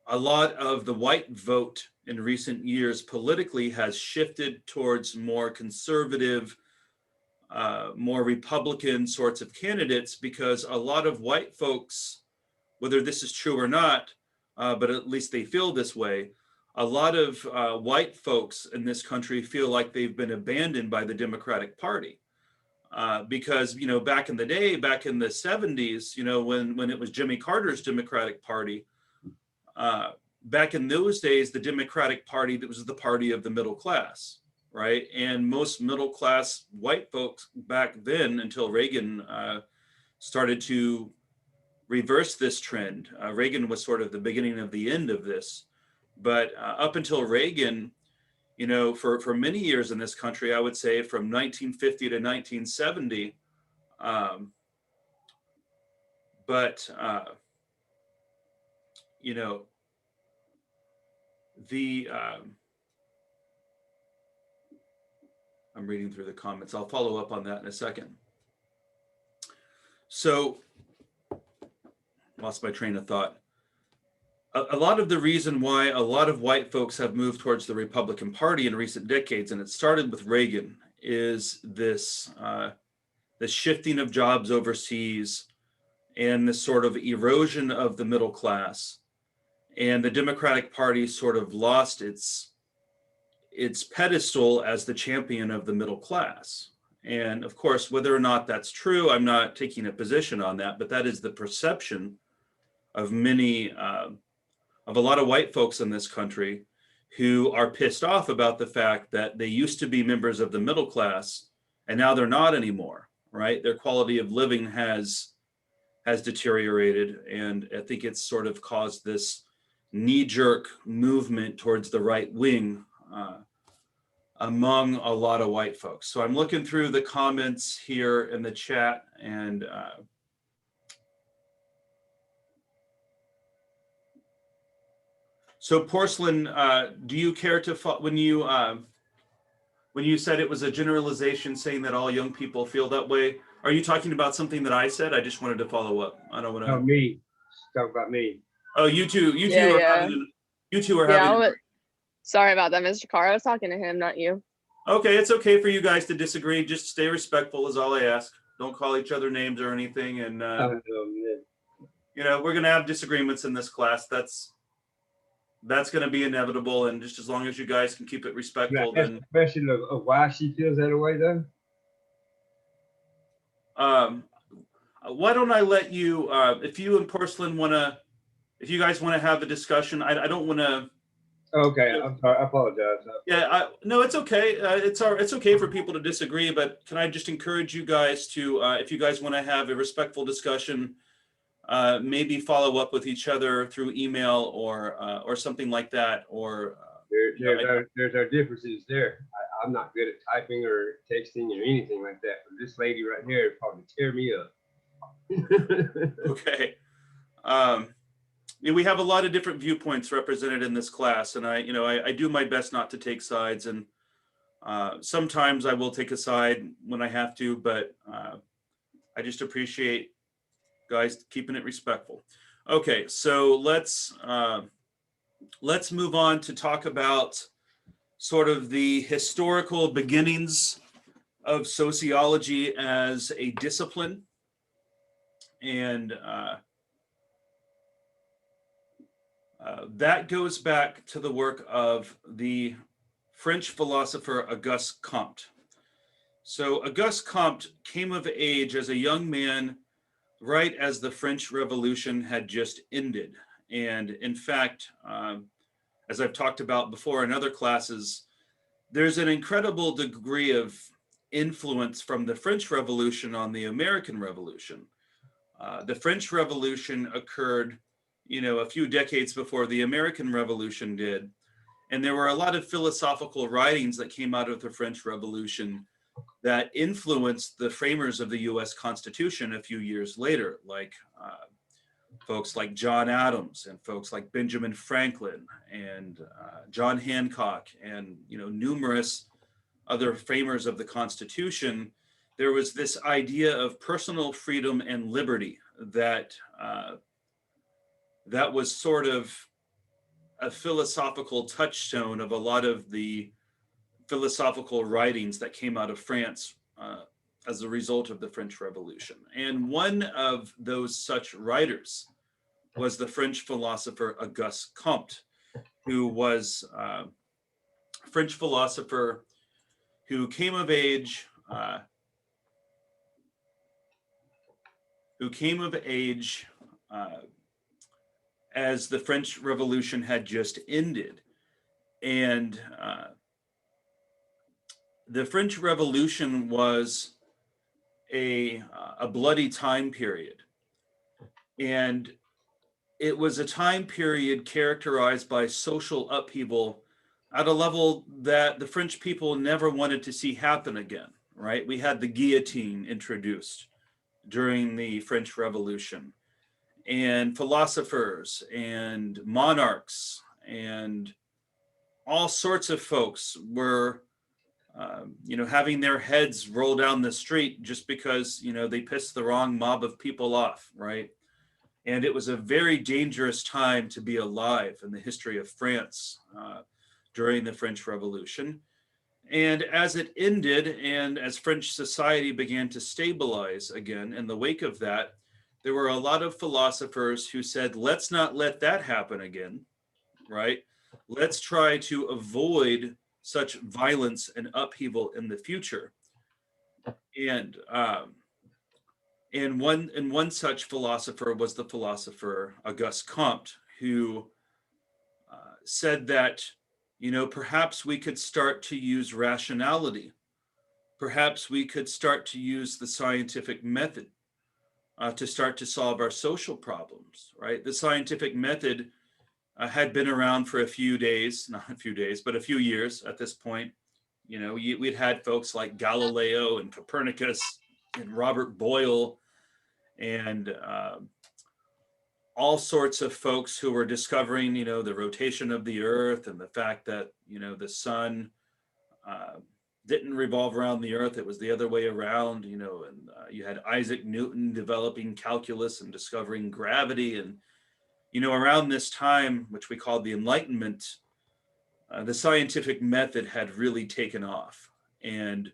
the white vote in recent years politically has shifted towards more conservative, more Republican sorts of candidates, because a lot of white folks, whether this is true or not, but at least they feel this way, a lot of white folks in this country feel like they've been abandoned by the Democratic Party. Because, back in the day, back in the 70s, when it was Jimmy Carter's Democratic Party, back in those days, the Democratic Party, that was the party of the middle class, right? And most middle class white folks back then, until Reagan started to reverse this trend. Reagan was sort of the beginning of the end of this. But up until Reagan, for many years in this country, I would say from 1950 to 1970, I'm reading through the comments. I'll follow up on that in a second. So, lost my train of thought. A lot of the reason why a lot of white folks have moved towards the Republican Party in recent decades, and it started with Reagan, is this the shifting of jobs overseas, and the sort of erosion of the middle class. And the Democratic Party sort of lost its pedestal as the champion of the middle class. And of course, whether or not that's true, I'm not taking a position on that, but that is the perception of many, of a lot of white folks in this country who are pissed off about the fact that they used to be members of the middle class and now they're not anymore, right? Their quality of living has deteriorated. And I think it's sort of caused this knee-jerk movement towards the right wing among a lot of white folks. So I'm looking through the comments here in the chat, and so Porcelain, do you care to, when you said it was a generalization saying that all young people feel that way, are you talking about something that I said? I just wanted to follow up. I don't want to. No, me. Talk about me. Oh, you two are Yeah. having, you two are Yeah, having. sorry about that, Mr. Carr. I was talking to him, not you. Okay, it's okay for you guys to disagree. Just stay respectful is all I ask. Don't call each other names or anything. And, Man. you know, we're going to have disagreements in this class. That's going to be inevitable. And just as long as you guys can keep it respectful, Can I ask then. a question of why she feels that way, though? Why don't I let you, if you and Porcelain if you guys want to have a discussion, I don't want to. Okay, I'm sorry. I apologize. Yeah, no, it's okay. It's okay for people to disagree, but can I just encourage you guys to, if you guys want to have a respectful discussion, maybe follow up with each other through email or something like that, or. There's our differences there. I'm not good at typing or texting or anything like that. But this lady right here would probably tear me up. Okay. Yeah, we have a lot of different viewpoints represented in this class, and I do my best not to take sides, and sometimes I will take a side when I have to, but I just appreciate guys keeping it respectful. Okay, so let's move on to talk about sort of the historical beginnings of sociology as a discipline, and that goes back to the work of the French philosopher Auguste Comte. So Auguste Comte came of age as a young man right as the French Revolution had just ended. And in fact, as I've talked about before in other classes, there's an incredible degree of influence from the French Revolution on the American Revolution. The French Revolution occurred, a few decades before the American Revolution did. And there were a lot of philosophical writings that came out of the French Revolution that influenced the framers of the US Constitution a few years later, like folks like John Adams and folks like Benjamin Franklin and John Hancock and numerous other framers of the Constitution. There was this idea of personal freedom and liberty that was sort of a philosophical touchstone of a lot of the philosophical writings that came out of France as a result of the French Revolution. And one of those such writers was the French philosopher Auguste Comte, who was a French philosopher who came of age as the French Revolution had just ended. And the French Revolution was a bloody time period. And it was a time period characterized by social upheaval at a level that the French people never wanted to see happen again, right? We had the guillotine introduced during the French Revolution, and philosophers and monarchs and all sorts of folks were having their heads roll down the street just because they pissed the wrong mob of people off, right? And it was a very dangerous time to be alive in the history of France during the French Revolution. And as it ended, and as French society began to stabilize again, in the wake of that, there were a lot of philosophers who said, let's not let that happen again, right? Let's try to avoid such violence and upheaval in the future. And one such philosopher was the philosopher Auguste Comte, who said that, perhaps we could start to use rationality. Perhaps we could start to use the scientific method to start to solve our social problems, right? The scientific method had been around for a few days, not a few days, but a few years at this point. We'd had folks like Galileo and Copernicus and Robert Boyle and all sorts of folks who were discovering, the rotation of the earth and the fact that, the sun didn't revolve around the earth. It was the other way around, and you had Isaac Newton developing calculus and discovering gravity. And, around this time, which we called the Enlightenment, the scientific method had really taken off. And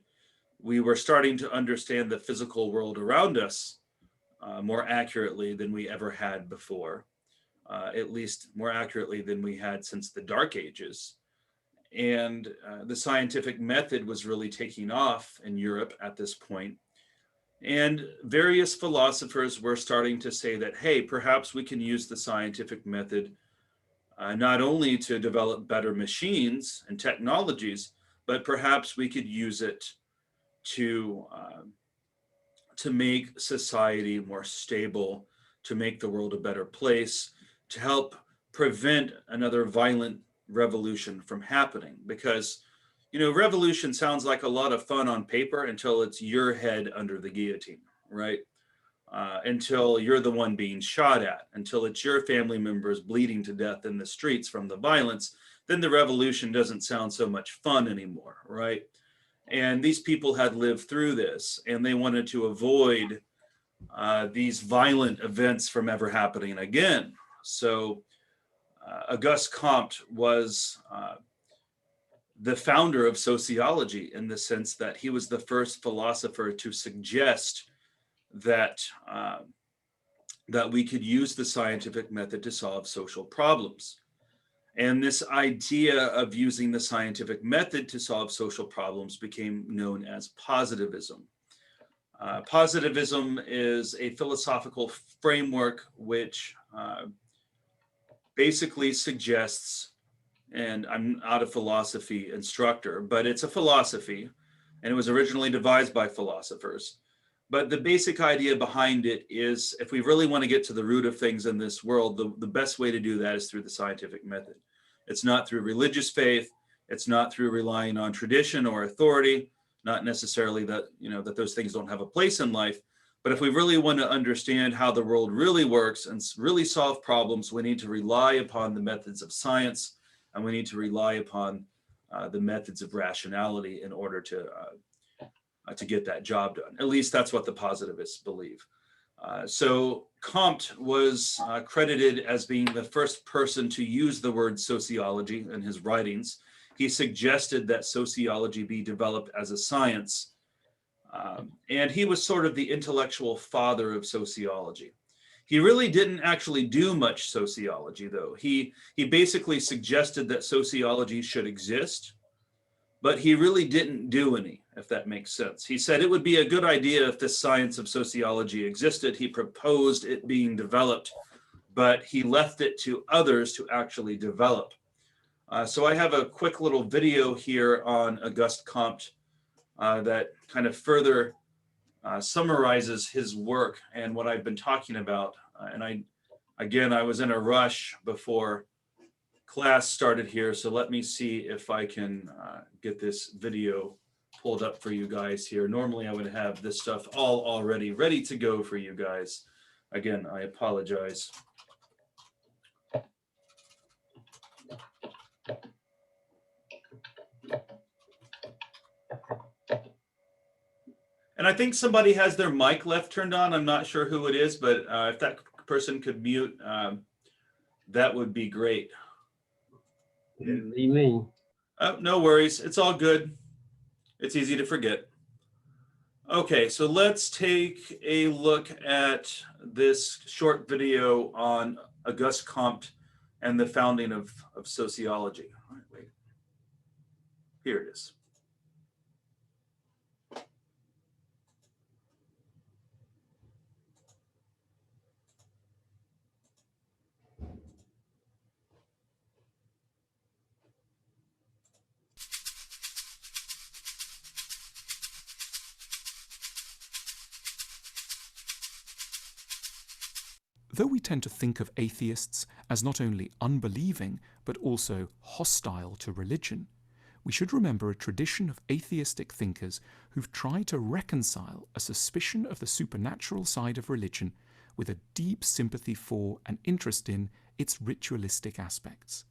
we were starting to understand the physical world around us more accurately than we ever had before, at least more accurately than we had since the Dark Ages. And the scientific method was really taking off in Europe at this point. And various philosophers were starting to say that, hey, perhaps we can use the scientific method not only to develop better machines and technologies, but perhaps we could use it to make society more stable, to make the world a better place, to help prevent another violent revolution from happening. Because, revolution sounds like a lot of fun on paper until it's your head under the guillotine, right? Until you're the one being shot at, until it's your family members bleeding to death in the streets from the violence, then the revolution doesn't sound so much fun anymore, right? And these people had lived through this, and they wanted to avoid these violent events from ever happening again. So Auguste Comte was the founder of sociology, in the sense that he was the first philosopher to suggest that we could use the scientific method to solve social problems. And this idea of using the scientific method to solve social problems became known as positivism. Positivism is a philosophical framework which basically suggests, and I'm not a philosophy instructor, but it's a philosophy, and it was originally devised by philosophers. But the basic idea behind it is, if we really want to get to the root of things in this world, the best way to do that is through the scientific method. It's not through religious faith. It's not through relying on tradition or authority, not necessarily that, that those things don't have a place in life. But if we really want to understand how the world really works and really solve problems, we need to rely upon the methods of science, and we need to rely upon the methods of rationality in order to get that job done. At least that's what the positivists believe. So Comte was credited as being the first person to use the word sociology in his writings. He suggested that sociology be developed as a science. And he was sort of the intellectual father of sociology. He really didn't actually do much sociology, though. He basically suggested that sociology should exist, but he really didn't do any, if that makes sense. He said it would be a good idea if this science of sociology existed. He proposed it being developed, but he left it to others to actually develop. So I have a quick little video here on Auguste Comte that kind of further summarizes his work and what I've been talking about. And I was in a rush before class started here, so let me see if I can get this video pulled up for you guys here. Normally I would have this stuff all already ready to go for you guys. Again, I apologize. And I think somebody has their mic left turned on. I'm not sure who it is, but if that person could mute, that would be great. It'd be me. Oh, no worries. It's all good. It's easy to forget. Okay, so let's take a look at this short video on Auguste Comte and the founding of sociology. All right, wait. Here it is. Though we tend to think of atheists as not only unbelieving, but also hostile to religion, we should remember a tradition of atheistic thinkers who've tried to reconcile a suspicion of the supernatural side of religion with a deep sympathy for and interest in its ritualistic aspects.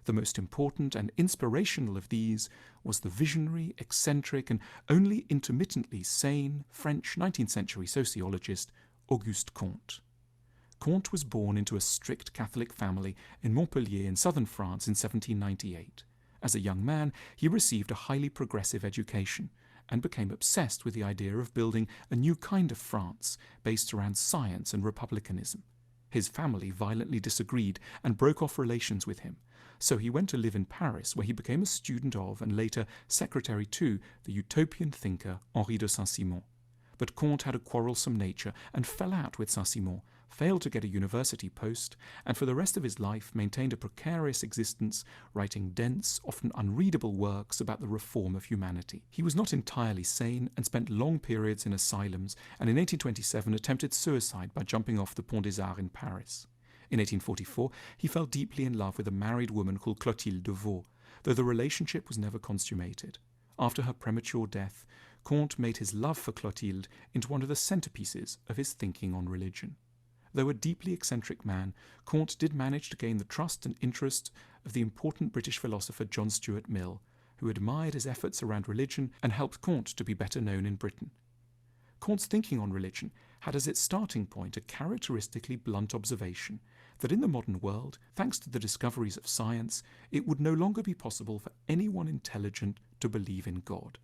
The most important and inspirational of these was the visionary, eccentric, and only intermittently sane French 19th century sociologist Auguste Comte. Comte was born into a strict Catholic family in Montpellier in southern France in 1798. As a young man, he received a highly progressive education and became obsessed with the idea of building a new kind of France based around science and republicanism. His family violently disagreed and broke off relations with him, so he went to live in Paris, where he became a student of and later secretary to the utopian thinker Henri de Saint-Simon. But Comte had a quarrelsome nature and fell out with Saint-Simon, failed to get a university post, and for the rest of his life maintained a precarious existence, writing dense, often unreadable works about the reform of humanity. He was not entirely sane and spent long periods in asylums, and in 1827 attempted suicide by jumping off the Pont des Arts in Paris. In 1844, he fell deeply in love with a married woman called Clotilde de Vaux, though the relationship was never consummated. After her premature death, Comte made his love for Clotilde into one of the centerpieces of his thinking on religion. Though a deeply eccentric man, Comte did manage to gain the trust and interest of the important British philosopher John Stuart Mill, who admired his efforts around religion and helped Comte to be better known in Britain. Comte's thinking on religion had as its starting point a characteristically blunt observation that in the modern world, thanks to the discoveries of science, it would no longer be possible for anyone intelligent to believe in God.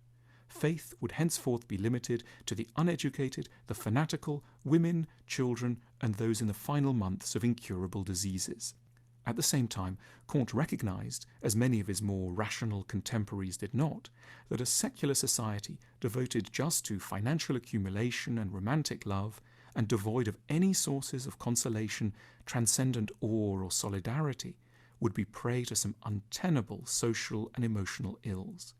Faith would henceforth be limited to the uneducated, the fanatical, women, children, and those in the final months of incurable diseases. At the same time, Comte recognized, as many of his more rational contemporaries did not, that a secular society devoted just to financial accumulation and romantic love, and devoid of any sources of consolation, transcendent awe, or solidarity, would be prey to some untenable social and emotional ills.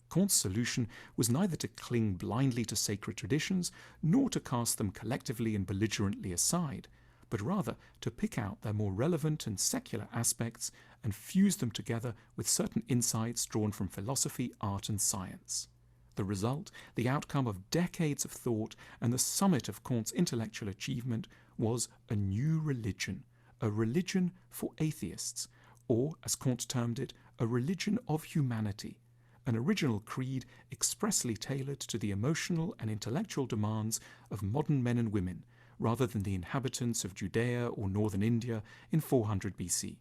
Comte's solution was neither to cling blindly to sacred traditions, nor to cast them collectively and belligerently aside, but rather to pick out their more relevant and secular aspects and fuse them together with certain insights drawn from philosophy, art, and science. The result, the outcome of decades of thought and the summit of Comte's intellectual achievement, was a new religion, a religion for atheists, or, as Comte termed it, a religion of humanity, an original creed expressly tailored to the emotional and intellectual demands of modern men and women, rather than the inhabitants of Judea or northern India in 400 BC.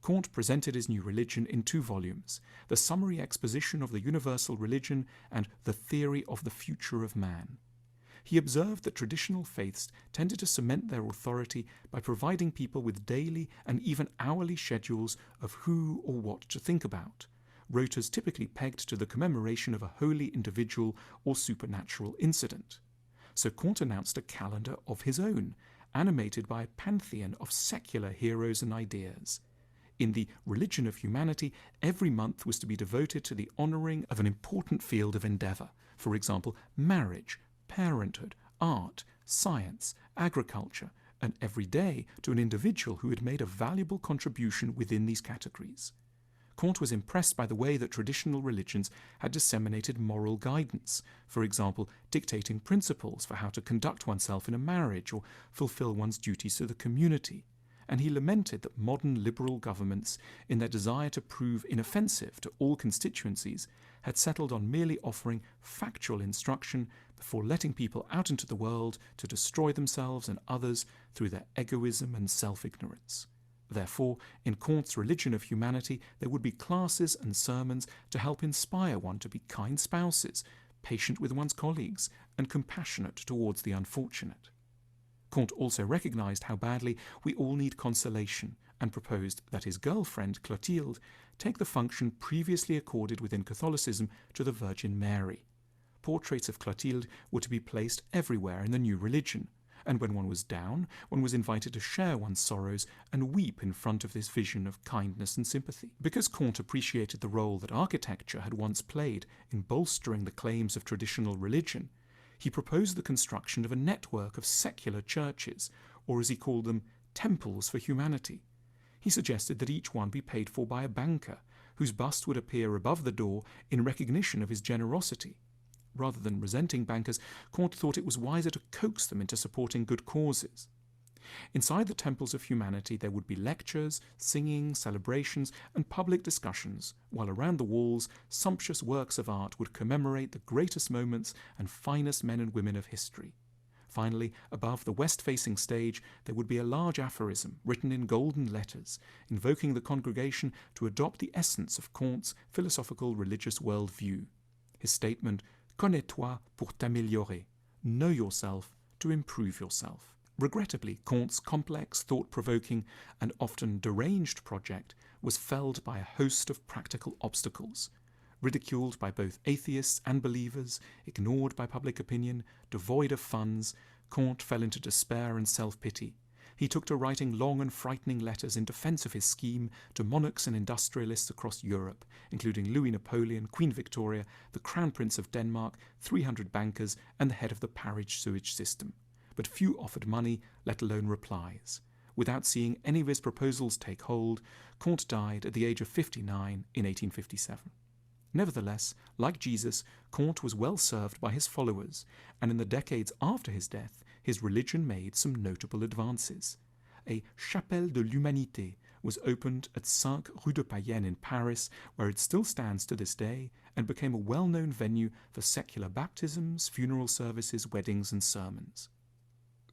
Comte presented his new religion in 2 volumes, The Summary Exposition of the Universal Religion and The Theory of the Future of Man. He observed that traditional faiths tended to cement their authority by providing people with daily and even hourly schedules of who or what to think about, rotas typically pegged to the commemoration of a holy individual or supernatural incident. So Comte announced a calendar of his own, animated by a pantheon of secular heroes and ideas. In the Religion of Humanity, every month was to be devoted to the honoring of an important field of endeavor, for example, marriage, parenthood, art, science, agriculture, and every day to an individual who had made a valuable contribution within these categories. Comte was impressed by the way that traditional religions had disseminated moral guidance, for example, dictating principles for how to conduct oneself in a marriage or fulfill one's duties to the community, and he lamented that modern liberal governments, in their desire to prove inoffensive to all constituencies, had settled on merely offering factual instruction before letting people out into the world to destroy themselves and others through their egoism and self-ignorance. Therefore, in Comte's religion of humanity, there would be classes and sermons to help inspire one to be kind spouses, patient with one's colleagues, and compassionate towards the unfortunate. Comte also recognized how badly we all need consolation and proposed that his girlfriend, Clotilde, take the function previously accorded within Catholicism to the Virgin Mary. Portraits of Clotilde were to be placed everywhere in the new religion, and when one was down, one was invited to share one's sorrows and weep in front of this vision of kindness and sympathy. Because Comte appreciated the role that architecture had once played in bolstering the claims of traditional religion, he proposed the construction of a network of secular churches, or as he called them, temples for humanity. He suggested that each one be paid for by a banker, whose bust would appear above the door in recognition of his generosity. Rather than resenting bankers, Comte thought it was wiser to coax them into supporting good causes. Inside the temples of humanity there would be lectures, singing, celebrations, and public discussions, while around the walls sumptuous works of art would commemorate the greatest moments and finest men and women of history. Finally, above the west-facing stage, there would be a large aphorism written in golden letters, invoking the congregation to adopt the essence of Comte's philosophical religious worldview. His statement, "Connais-toi pour t'améliorer," know yourself to improve yourself. Regrettably, Comte's complex, thought-provoking, and often deranged project was felled by a host of practical obstacles. Ridiculed by both atheists and believers, ignored by public opinion, devoid of funds, Comte fell into despair and self-pity. He took to writing long and frightening letters in defense of his scheme to monarchs and industrialists across Europe, including Louis Napoleon, Queen Victoria, the Crown Prince of Denmark, 300 bankers, and the head of the Paris sewage system. But few offered money, let alone replies. Without seeing any of his proposals take hold, Comte died at the age of 59 in 1857. Nevertheless, like Jesus, Comte was well served by his followers, and in the decades after his death, his religion made some notable advances. A Chapelle de l'Humanité was opened at 5 Rue de Payenne in Paris, where it still stands to this day, and became a well-known venue for secular baptisms, funeral services, weddings, and sermons.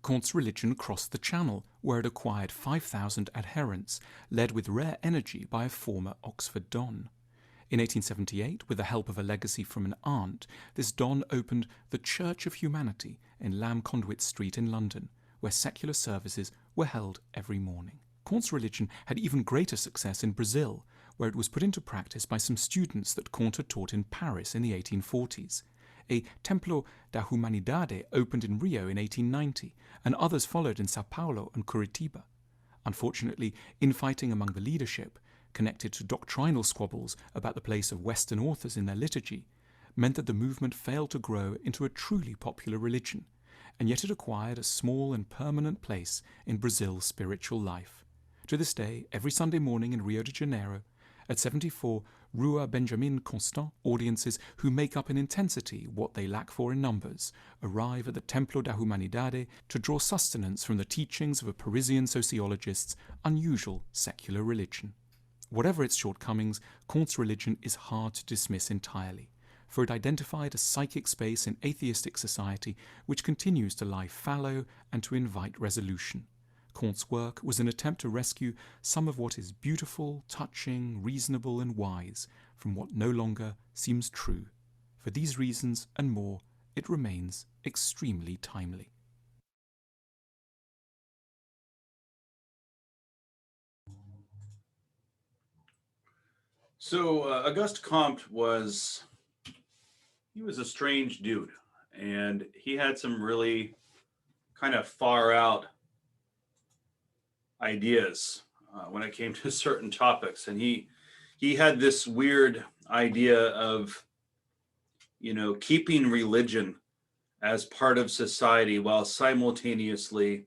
Comte's religion crossed the Channel, where it acquired 5,000 adherents, led with rare energy by a former Oxford Don. In 1878, with the help of a legacy from an aunt, this Don opened the Church of Humanity in Lamb Conduit Street in London, where secular services were held every morning. Comte's religion had even greater success in Brazil, where it was put into practice by some students that Comte had taught in Paris in the 1840s. A Templo da Humanidade opened in Rio in 1890, and others followed in Sao Paulo and Curitiba. Unfortunately, infighting among the leadership, connected to doctrinal squabbles about the place of Western authors in their liturgy, meant that the movement failed to grow into a truly popular religion, and yet it acquired a small and permanent place in Brazil's spiritual life. To this day, every Sunday morning in Rio de Janeiro, at 74 Rua Benjamin Constant, audiences who make up in intensity what they lack for in numbers arrive at the Templo da Humanidade to draw sustenance from the teachings of a Parisian sociologist's unusual secular religion. Whatever its shortcomings, Comte's religion is hard to dismiss entirely, for it identified a psychic space in atheistic society which continues to lie fallow and to invite resolution. Comte's work was an attempt to rescue some of what is beautiful, touching, reasonable, and wise from what no longer seems true. For these reasons and more, it remains extremely timely. So Auguste Comte was a strange dude, and he had some really kind of far out ideas when it came to certain topics. And he had this weird idea of, keeping religion as part of society while simultaneously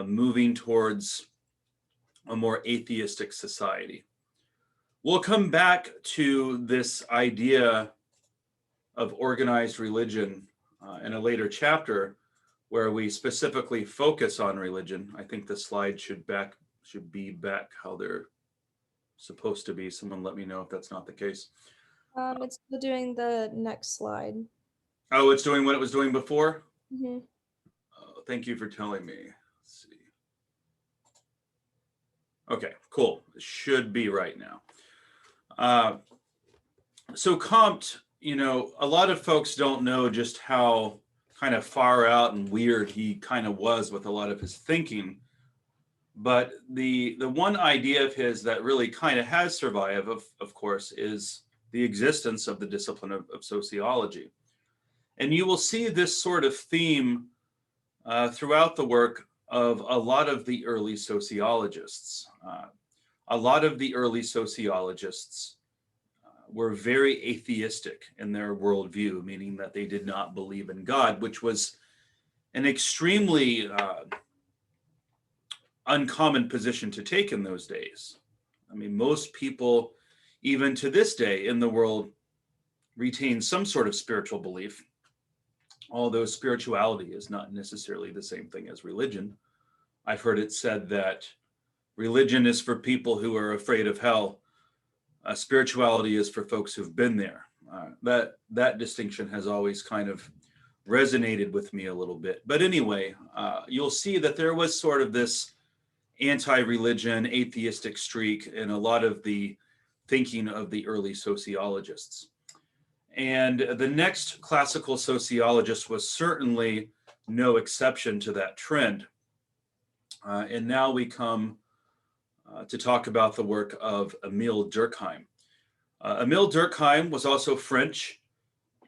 moving towards a more atheistic society. We'll come back to this idea of organized religion in a later chapter where we specifically focus on religion. I think the slide should be back how they're supposed to be. Someone let me know if that's not the case. It's still doing the next slide. Oh, it's doing what it was doing before? Mm-hmm. Oh, thank you for telling me. Let's see. Okay, cool. It should be right now. So Comte, you know, a lot of folks don't know just how kind of far out and weird he kind of was with a lot of his thinking. But the one idea of his that really kind of has survived, of course, is the existence of the discipline of sociology. And you will see this sort of theme throughout the work of a lot of the early sociologists. A lot of the early sociologists were very atheistic in their worldview, meaning that they did not believe in God, which was an extremely uncommon position to take in those days. I mean, most people, even to this day in the world, retain some sort of spiritual belief, although spirituality is not necessarily the same thing as religion. I've heard it said that religion is for people who are afraid of hell. Spirituality is for folks who've been there. That distinction has always kind of resonated with me a little bit. But anyway, you'll see that there was sort of this anti-religion, atheistic streak in a lot of the thinking of the early sociologists. And the next classical sociologist was certainly no exception to that trend. And now we come to talk about the work of Émile Durkheim. Émile Durkheim was also French,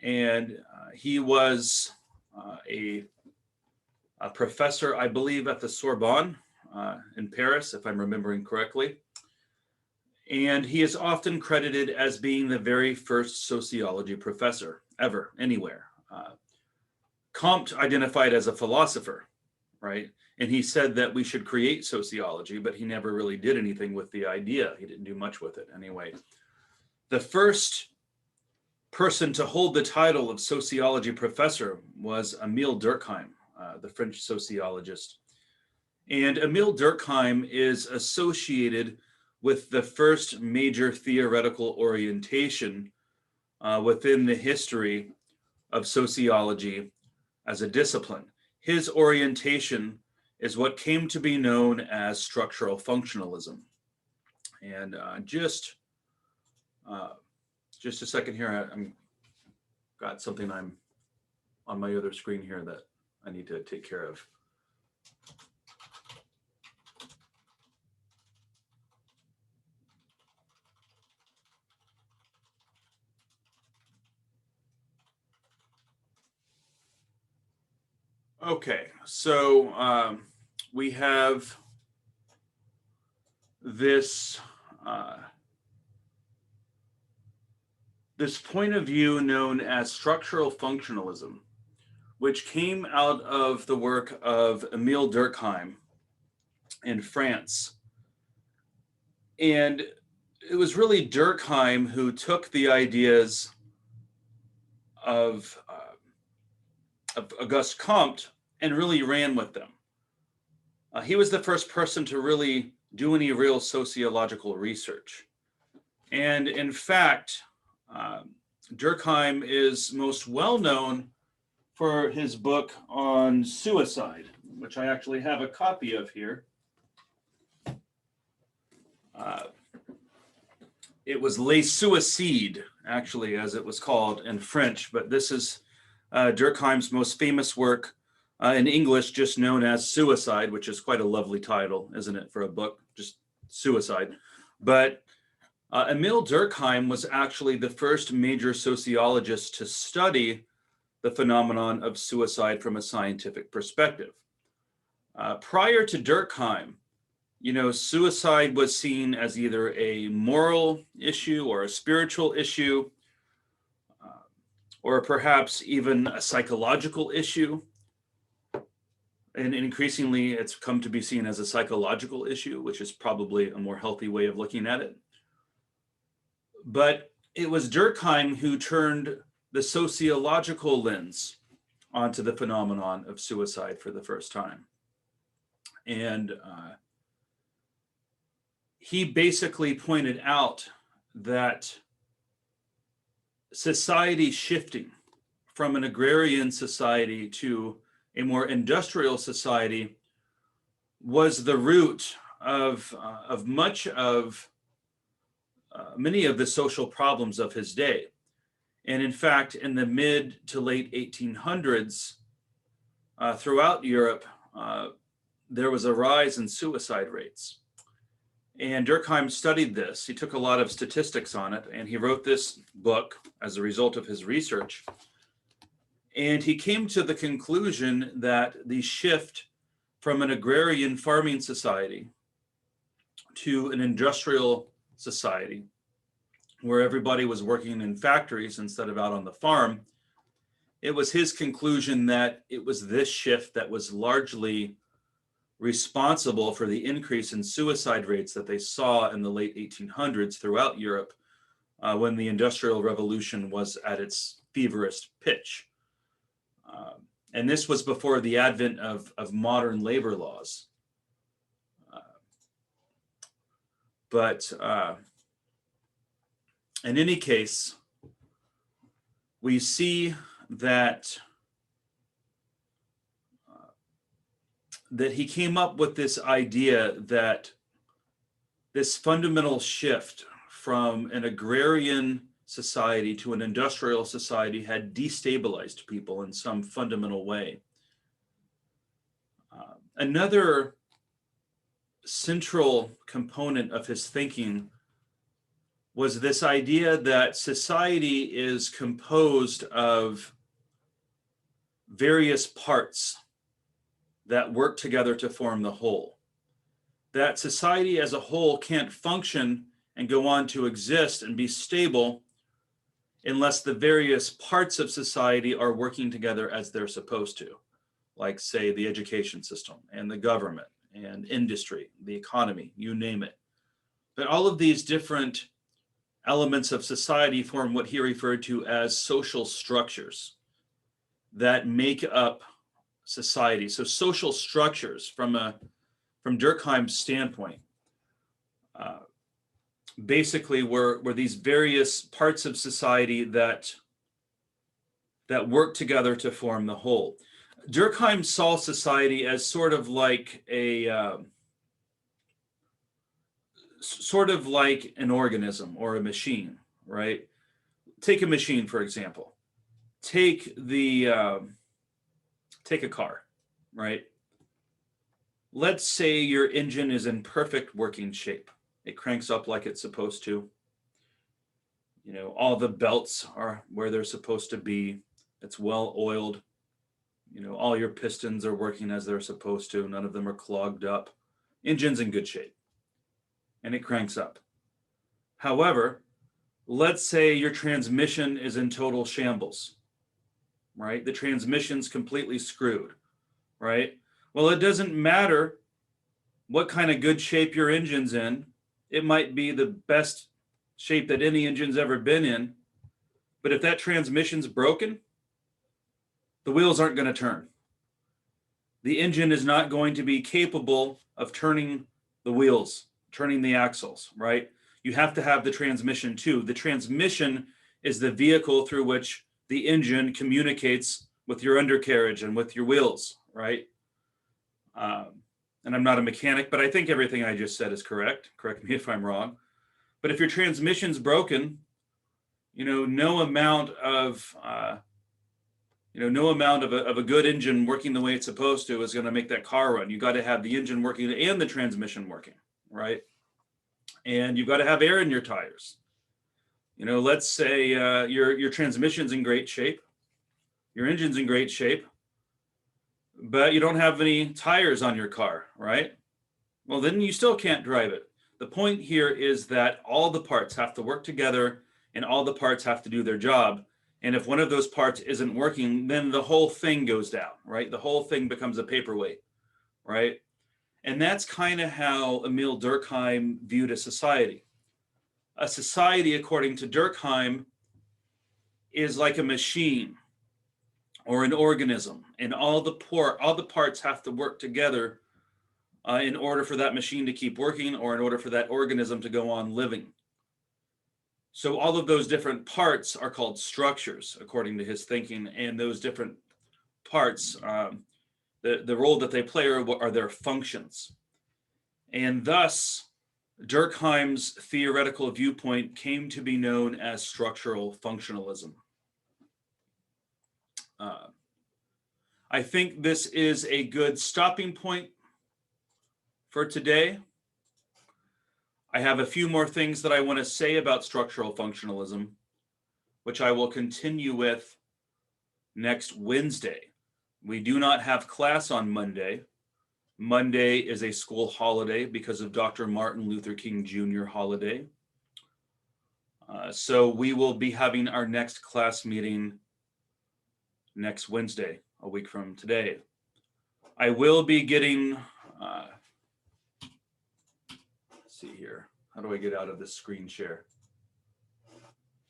and he was a professor, I believe, at the Sorbonne in Paris, if I'm remembering correctly. And he is often credited as being the very first sociology professor ever, anywhere. Comte identified as a philosopher, right? And he said that we should create sociology, but he never really did anything with the idea. He didn't do much with it anyway. The first person to hold the title of sociology professor was Émile Durkheim, the French sociologist. And Émile Durkheim is associated with the first major theoretical orientation within the history of sociology as a discipline. His orientation is what came to be known as structural functionalism. And just a second here, I'm got something I'm on my other screen here that I need to take care of. Okay, so we have this this point of view known as structural functionalism, which came out of the work of Émile Durkheim in France. And it was really Durkheim who took the ideas of Auguste Comte and really ran with them. He was the first person to really do any real sociological research. And in fact, Durkheim is most well known for his book on suicide, which I actually have a copy of here. It was Les Suicides, actually, as it was called in French, but this is Durkheim's most famous work in English, just known as Suicide, which is quite a lovely title, isn't it, for a book, just Suicide. But Émile Durkheim was actually the first major sociologist to study the phenomenon of suicide from a scientific perspective. Prior to Durkheim, you know, suicide was seen as either a moral issue or a spiritual issue, or perhaps even a psychological issue. And increasingly, it's come to be seen as a psychological issue, which is probably a more healthy way of looking at it. But it was Durkheim who turned the sociological lens onto the phenomenon of suicide for the first time. And he basically pointed out that society shifting from an agrarian society to a more industrial society was the root of much of many of the social problems of his day. And in fact, in the mid to late 1800s, throughout Europe, there was a rise in suicide rates. And Durkheim studied this. He took a lot of statistics on it, and he wrote this book as a result of his research. And he came to the conclusion that the shift from an agrarian farming society to an industrial society, where everybody was working in factories instead of out on the farm, it was his conclusion that it was this shift that was largely responsible for the increase in suicide rates that they saw in the late 1800s throughout Europe, when the Industrial Revolution was at its feverest pitch. And this was before the advent of modern labor laws. But in any case, we see that that he came up with this idea that this fundamental shift from an agrarian society to an industrial society had destabilized people in some fundamental way. Another central component of his thinking was this idea that society is composed of various parts that work together to form the whole. That society as a whole can't function and go on to exist and be stable unless the various parts of society are working together as they're supposed to, like, say, the education system and the government and industry, the economy, you name it. But all of these different elements of society form what he referred to as social structures that make up society. So social structures, from Durkheim's standpoint, basically were these various parts of society that work together to form the whole. Durkheim saw society as sort of like an organism or a machine, right? Take a machine, for example. Take a car, right? Let's say your engine is in perfect working shape. It cranks up like it's supposed to. You know, all the belts are where they're supposed to be. It's well oiled. You know, all your pistons are working as they're supposed to. None of them are clogged up. Engine's in good shape. And it cranks up. However, let's say your transmission is in total shambles, right? The transmission's completely screwed, right? Well, it doesn't matter what kind of good shape your engine's in. It might be the best shape that any engine's ever been in. But if that transmission's broken, the wheels aren't going to turn. The engine is not going to be capable of turning the wheels, turning the axles, right? You have to have the transmission too. The transmission is the vehicle through which the engine communicates with your undercarriage and with your wheels, right? And I'm not a mechanic, but I think everything I just said is correct. Correct me if I'm wrong. But if your transmission's broken, no amount of a good engine working the way it's supposed to is going to make that car run. You got to have the engine working and the transmission working, right? And you've got to have air in your tires. Let's say your transmission's in great shape, your engine's in great shape, but you don't have any tires on your car, right? Well, then you still can't drive it. The point here is that all the parts have to work together and all the parts have to do their job. And if one of those parts isn't working, then the whole thing goes down, right? The whole thing becomes a paperweight, right? And that's kind of how Emil Durkheim viewed a society. A society, according to Durkheim, is like a machine or an organism, and all the parts have to work together in order for that machine to keep working or in order for that organism to go on living. So all of those different parts are called structures, according to his thinking, and those different parts, the role that they play are their functions. And thus, Durkheim's theoretical viewpoint came to be known as structural functionalism. I think this is a good stopping point for today. I have a few more things that I want to say about structural functionalism, which I will continue with next Wednesday. We do not have class on Monday. Monday is a school holiday because of Dr. Martin Luther King Jr. holiday. So we will be having our next class meeting next Wednesday, a week from today. I will be getting, let's see here. How do I get out of this screen share?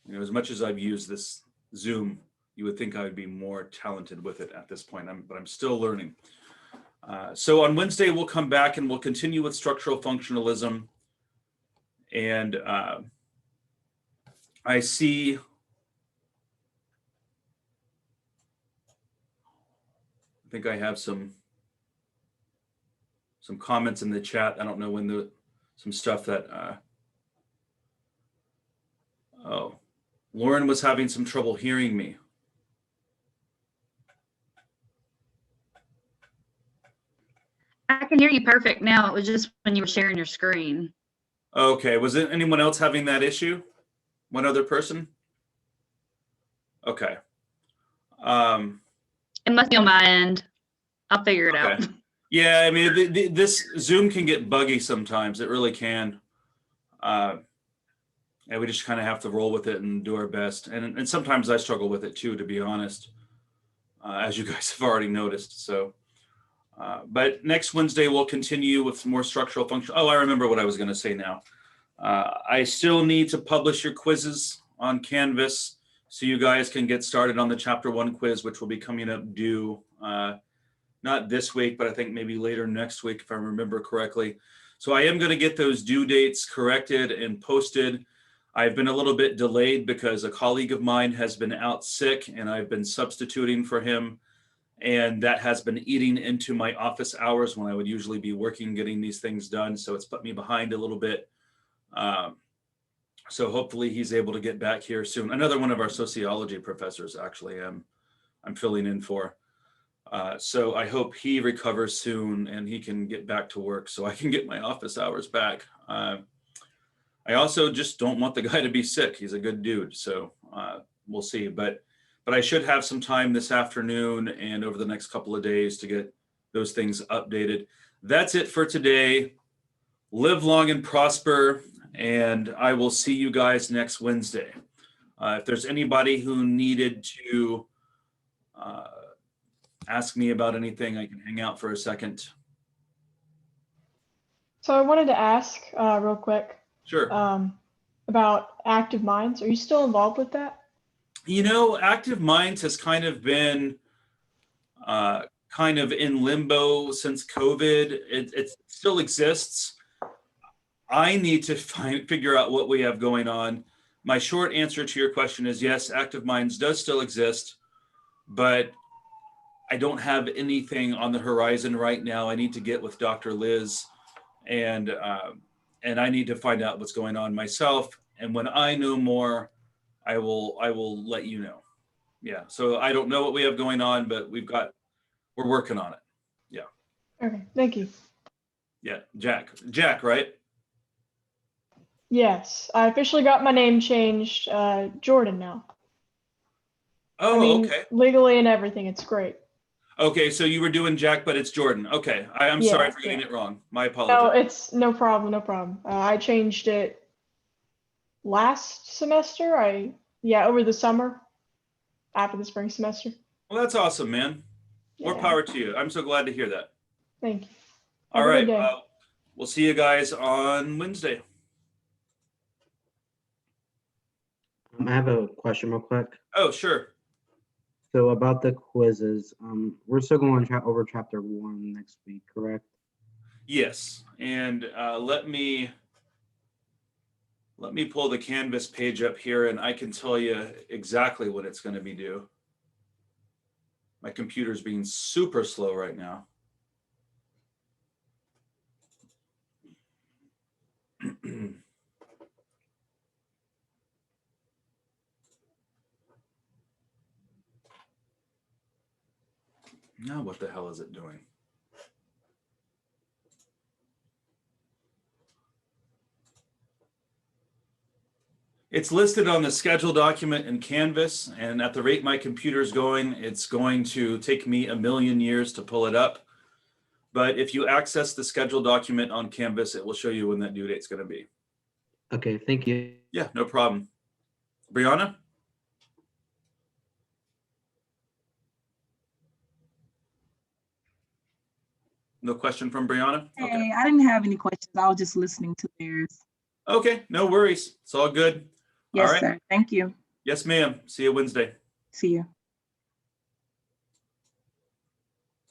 You know, as much as I've used this Zoom, you would think I would be more talented with it at this point, but I'm still learning. So on Wednesday, we'll come back and we'll continue with structural functionalism. And I see I think I have some comments in the chat. I don't know when some stuff that oh, Lauren was having some trouble hearing me. I can hear you perfect now. It was just when you were sharing your screen. Okay, was it anyone else having that issue? One other person? Okay. It must be on my end. I'll figure it out. Yeah, I mean, this Zoom can get buggy sometimes. It really can. And we just kind of have to roll with it and do our best. And sometimes I struggle with it too, to be honest, as you guys have already noticed. So, but next Wednesday, we'll continue with some more structural function. Oh, I remember what I was going to say now. I still need to publish your quizzes on Canvas so you guys can get started on the Chapter 1 quiz, which will be coming up due not this week, but I think maybe later next week, if I remember correctly. So I am going to get those due dates corrected and posted. I've been a little bit delayed because a colleague of mine has been out sick and I've been substituting for him. And that has been eating into my office hours when I would usually be working, getting these things done. So it's put me behind a little bit. So hopefully he's able to get back here soon. Another one of our sociology professors, actually, I'm filling in for. So I hope he recovers soon and he can get back to work so I can get my office hours back. I also just don't want the guy to be sick. He's a good dude. So we'll see. But I should have some time this afternoon and over the next couple of days to get those things updated. That's it for today. Live long and prosper. And I will see you guys next Wednesday. If there's anybody who needed to ask me about anything, I can hang out for a second. So I wanted to ask real quick. Sure. About Active Minds. Are you still involved with that? You know, Active Minds has kind of been kind of in limbo since COVID. It still exists. I need to figure out what we have going on. My short answer to your question is yes, Active Minds does still exist, but I don't have anything on the horizon right now. I need to get with Dr. Liz and I need to find out what's going on myself. And when I know more, I will let you know. Yeah. So I don't know what we have going on, but we're working on it. Yeah. Okay. Thank you. Yeah. Jack, right? Yes. I officially got my name changed. Jordan now. Oh, I mean, okay. legally and everything. It's great. Okay. So you were doing Jack, but it's Jordan. Okay. I'm sorry for getting it wrong. My apologies. No, it's no problem. No problem. I changed it last semester. Over the summer after the spring semester. Well, that's awesome, man. More Yeah. power to you. I'm so glad to hear that. Thank you. All Have a right. good day. We'll see you guys on Wednesday. I have a question real quick. Oh, sure. So about the quizzes, we're still going over chapter 1 next week, correct? Yes. And let me pull the Canvas page up here and I can tell you exactly what it's going to be due. My computer's being super slow right now. Now what the hell is it doing? It's listed on the schedule document in Canvas, and at the rate my computer's going, it's going to take me a million years to pull it up. But if you access the schedule document on Canvas, it will show you when that due date's going to be. Okay, thank you. Yeah, no problem. Brianna? No question from Brianna? Okay. Hey, I didn't have any questions. I was just listening to theirs. Okay, no worries. It's all good. Yes, all right. sir. Thank you. Yes, ma'am. See you Wednesday. See you.